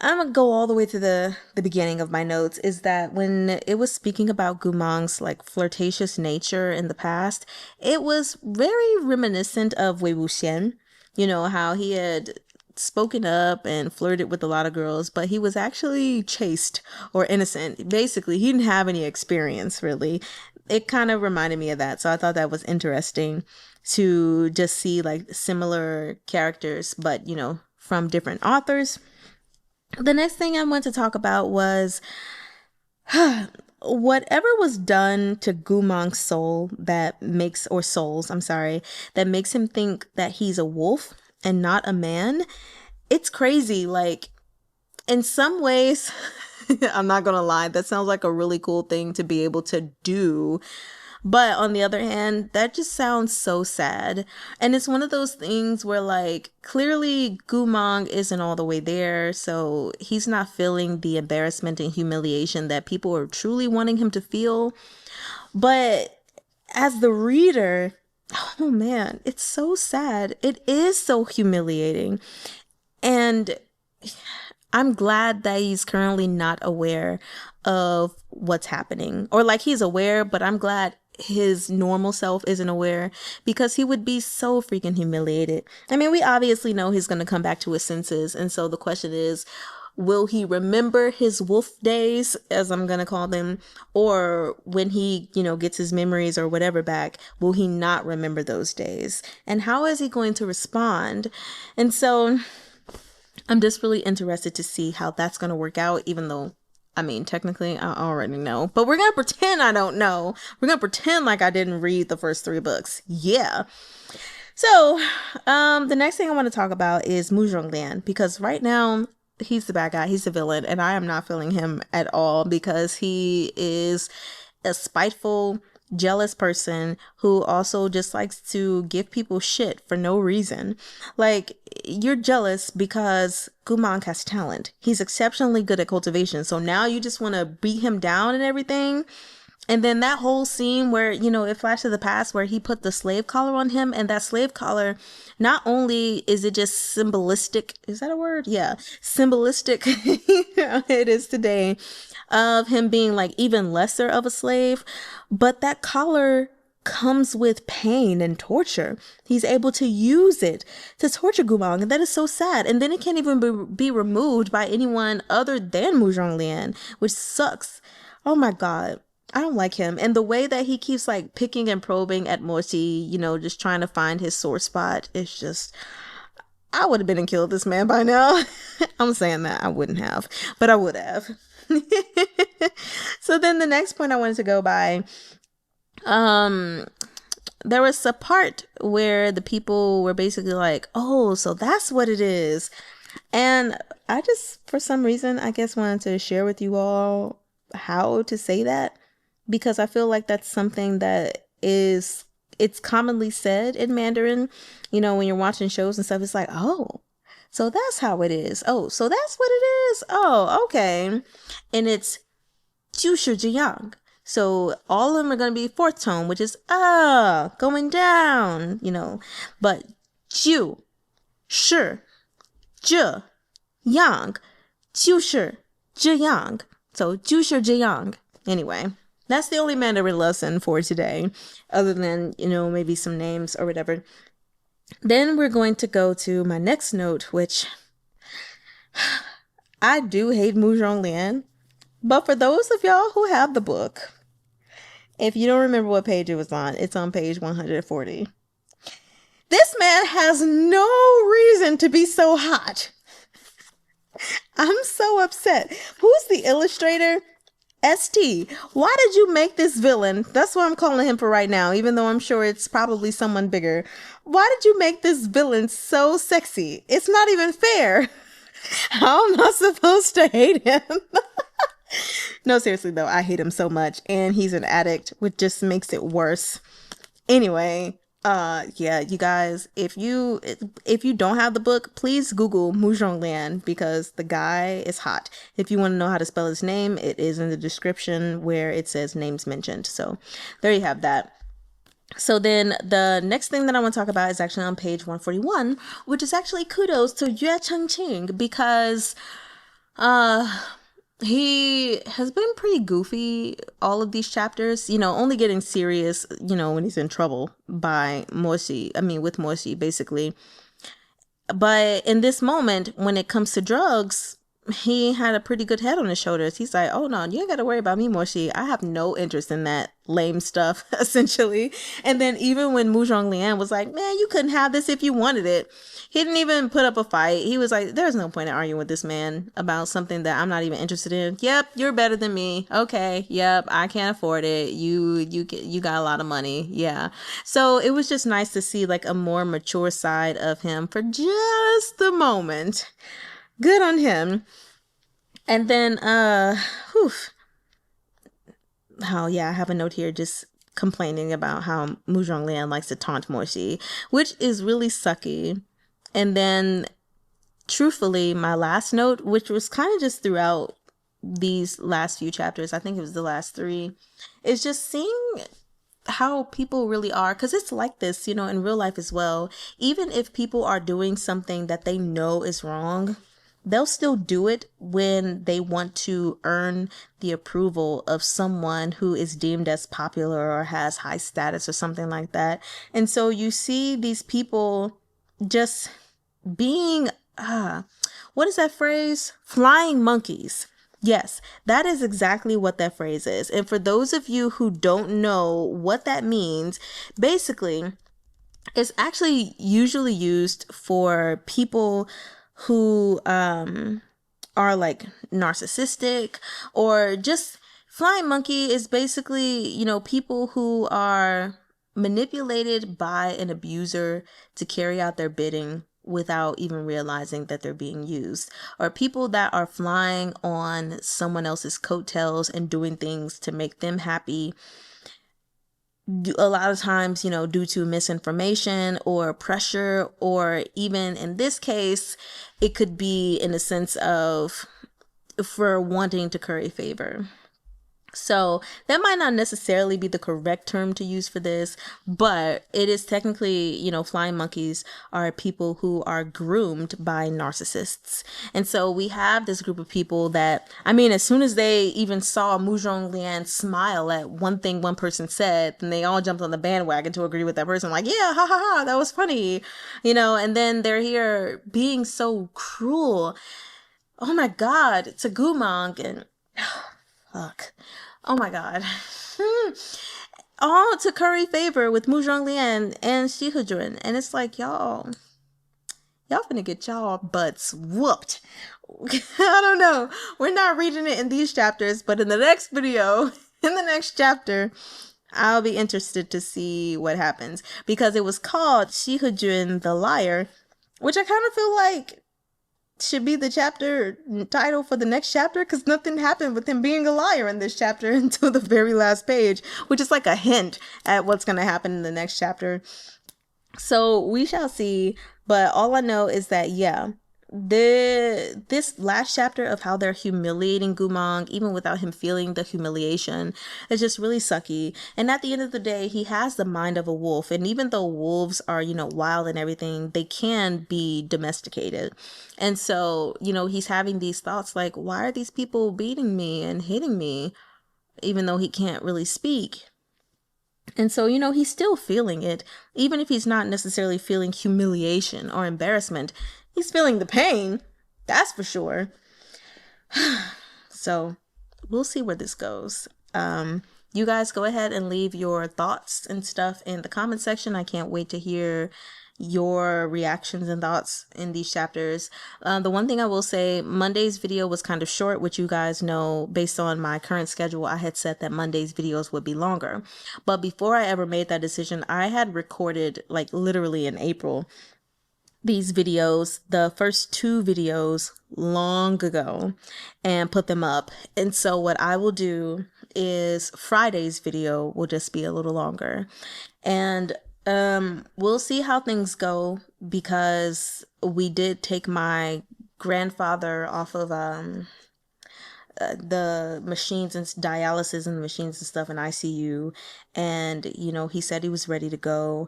I'm going to go all the way to the beginning of my notes, is that when it was speaking about Goo Mang's flirtatious nature in the past, it was very reminiscent of Wei Wuxian. You know, how he had spoken up and flirted with a lot of girls, but he was actually chaste or innocent. Basically, he didn't have any experience, really. It kind of reminded me of that, so I thought that was interesting to just see similar characters, but from different authors. The next thing I want to talk about was whatever was done to Gu Mang's soul that makes, or souls, I'm sorry, that makes him think that he's a wolf and not a man. It's crazy. Like, in some ways, I'm not gonna lie, that sounds like a really cool thing to be able to do. But on the other hand, that just sounds so sad. And it's one of those things where, like, clearly Goo Mahng isn't all the way there. So he's not feeling the embarrassment and humiliation that people are truly wanting him to feel. But as the reader, oh man, it's so sad. It is so humiliating. And I'm glad that he's currently not aware of what's happening. Or like he's aware, but I'm glad his normal self isn't aware, because he would be so freaking humiliated. I mean, we obviously know he's going to come back to his senses. And so the question is, will he remember his wolf days, as I'm going to call them? Or when he, gets his memories or whatever back, will he not remember those days? And how is he going to respond? And so I'm just really interested to see how that's going to work out, even though, I mean, technically I already know, but we're going to pretend I don't know. We're going to pretend like I didn't read the first 3 books. Yeah. So, the next thing I want to talk about is Murong Lian, because right now he's the bad guy. He's the villain, and I am not feeling him at all, because he is a spiteful, jealous person who also just likes to give people shit for no reason. Like, you're jealous because Gu Mang has talent. He's exceptionally good at cultivation. So now you just want to beat him down and everything. And then that whole scene where, it flashed to the past where he put the slave collar on him, and that slave collar, not only is it just symbolistic, is that a word? Yeah. Symbolistic, it is today, of him being like even lesser of a slave, but that collar comes with pain and torture. He's able to use it to torture Gu Mang, and that is so sad. And then it can't even be removed by anyone other than Murong Lian, which sucks. Oh my God. I don't like him. And the way that he keeps like picking and probing at Morsi, just trying to find his sore spot, it's just, I would have been and killed this man by now. I'm saying that I wouldn't have, but I would have. So then the next point I wanted to go by, there was a part where the people were basically like, oh, so that's what it is. And I just, for some reason, I guess wanted to share with you all how to say that, because I feel like that's something that it's commonly said in Mandarin, when you're watching shows and stuff. It's like, oh, so that's how it is. Oh, so that's what it is. Oh, okay. And it's 就是这样. So all of them are going to be 4th tone, which is going down, but 就是这样 就是这样. So 就是这样. Anyway, that's the only Mandarin lesson for today, other than, maybe some names or whatever. Then we're going to go to my next note, which I do hate Murong Lian. But for those of y'all who have the book, if you don't remember what page it was on, it's on page 140. This man has no reason to be so hot. I'm so upset. Who's the illustrator? ST. Why did you make this villain? That's what I'm calling him for right now, even though I'm sure it's probably someone bigger. Why did you make this villain so sexy? It's not even fair. How am I supposed to hate him? No, seriously though, I hate him so much, and he's an addict, which just makes it worse. Anyway, yeah, you guys, if you don't have the book, please Google Murong Lian, because the guy is hot. If you want to know how to spell his name, it is in the description where it says names mentioned. So there you have that. So then the next thing that I want to talk about is actually on page 141, which is actually kudos to Yooeh Chenqing, because he has been pretty goofy all of these chapters, only getting serious, when he's in trouble by with Morsi, basically. But in this moment, when it comes to drugs, he had a pretty good head on his shoulders. He's like, oh no, you ain't got to worry about me, Moshi. I have no interest in that lame stuff, essentially. And then even when Murong Lian was like, man, you couldn't have this if you wanted it, he didn't even put up a fight. He was like, there's no point in arguing with this man about something that I'm not even interested in. Yep, you're better than me. Okay, yep, I can't afford it. You got a lot of money. Yeah. So it was just nice to see like a more mature side of him for just the moment. Good on him. And then, whew. Oh, yeah, I have a note here just complaining about how Murong Lian likes to taunt Moshi, which is really sucky. And then, truthfully, my last note, which was kind of just throughout these last few chapters, I think it was the last 3, is just seeing how people really are, because it's like this, you know, in real life as well. Even if people are doing something that they know is wrong, they'll still do it when they want to earn the approval of someone who is deemed as popular or has high status or something like that. And so you see these people just being, what is that phrase? Flying monkeys. Yes, that is exactly what that phrase is. And for those of you who don't know what that means, basically, it's actually usually used for people who are like narcissistic, or just flying monkey is basically, you know, people who are manipulated by an abuser to carry out their bidding without even realizing that they're being used, or people that are flying on someone else's coattails and doing things to make them happy, a lot of times, you know, due to misinformation or pressure, or even in this case, it could be in a sense of for wanting to curry favor. So that might not necessarily be the correct term to use for this, but it is technically, you know, flying monkeys are people who are groomed by narcissists. And so we have this group of people that, I mean, as soon as they even saw Murong Lian smile at one thing one person said, then they all jumped on the bandwagon to agree with that person. Like, yeah, ha ha ha, that was funny, you know, and then they're here being so cruel. Oh my God, to Goo Mahng and fuck. Oh my God. All to curry favor with Murong Lian and Xihe-jun. And it's like, y'all finna get y'all butts whooped. I don't know. We're not reading it in these chapters, but in the next video, in the next chapter, I'll be interested to see what happens. Because it was called Xihe-jun the Liar, which I kind of feel like should be the chapter title for the next chapter, because nothing happened with him being a liar in this chapter until the very last page, which is like a hint at what's going to happen in the next chapter. So we shall see, but all I know is that, yeah, this last chapter of how they're humiliating Goo Mahng, even without him feeling the humiliation, is just really sucky. And at the end of the day, he has the mind of a wolf. And even though wolves are, you know, wild and everything, they can be domesticated. And so, you know, he's having these thoughts like, why are these people beating me and hitting me, even though he can't really speak? And so, you know, he's still feeling it, even if he's not necessarily feeling humiliation or embarrassment. He's feeling the pain, that's for sure. So we'll see where this goes. You guys go ahead and leave your thoughts and stuff in the comment section. I can't wait to hear your reactions and thoughts in these chapters. The one thing I will say, Monday's video was kind of short, which you guys know, based on my current schedule, I had said that Monday's videos would be longer. But before I ever made that decision, I had recorded, like literally in April, these videos, the first 2 videos long ago, and put them up. And so what I will do is Friday's video will just be a little longer. And we'll see how things go, because we did take my grandfather off of the machines and dialysis and machines and stuff in ICU, and you know, he said he was ready to go.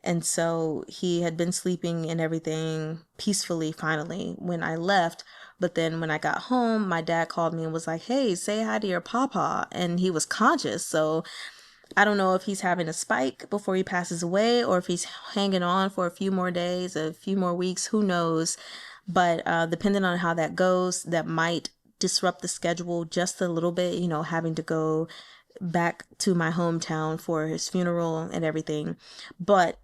And so he had been sleeping and everything peacefully finally when I left. But then when I got home, my dad called me and was like, hey, say hi to your papa. And he was conscious. So I don't know if he's having a spike before he passes away, or if he's hanging on for a few more days, a few more weeks, who knows. But depending on how that goes, that might disrupt the schedule just a little bit, having to go back to my hometown for his funeral and everything. But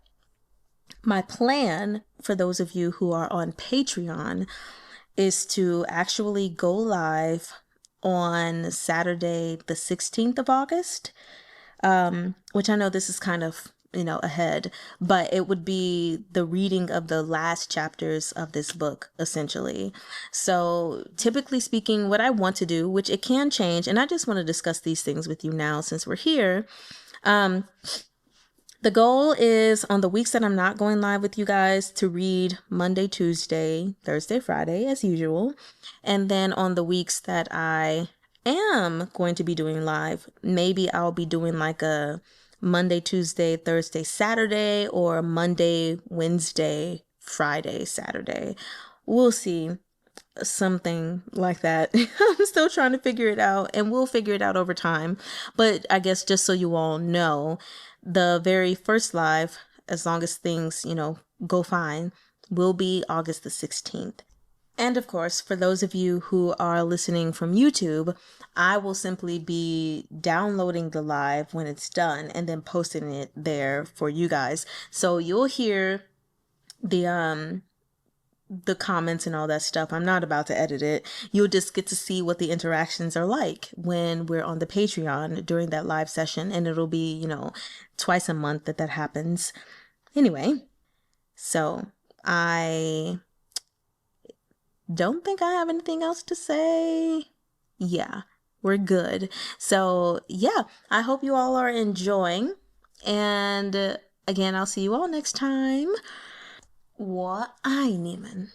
my plan for those of you who are on Patreon is to actually go live on Saturday, the 16th of August, which I know this is kind of, ahead, but it would be the reading of the last chapters of this book, essentially. So typically speaking, what I want to do, which it can change, and I just want to discuss these things with you now since we're here. The goal is on the weeks that I'm not going live with you guys to read Monday, Tuesday, Thursday, Friday, as usual. And then on the weeks that I am going to be doing live, maybe I'll be doing like a Monday, Tuesday, Thursday, Saturday, or Monday, Wednesday, Friday, Saturday. We'll see. Something like that. I'm still trying to figure it out, and we'll figure it out over time. But I guess just so you all know, the very first live, as long as things, go fine, will be August the 16th. And of course, for those of you who are listening from YouTube, I will simply be downloading the live when it's done and then posting it there for you guys. So you'll hear the comments and all that stuff. I'm not about to edit it. You'll just get to see what the interactions are like when we're on the Patreon during that live session. And it'll be, twice a month that happens. Anyway, so I don't think I have anything else to say. Yeah, we're good. So yeah, I hope you all are enjoying. And again, I'll see you all next time. 我爱你们。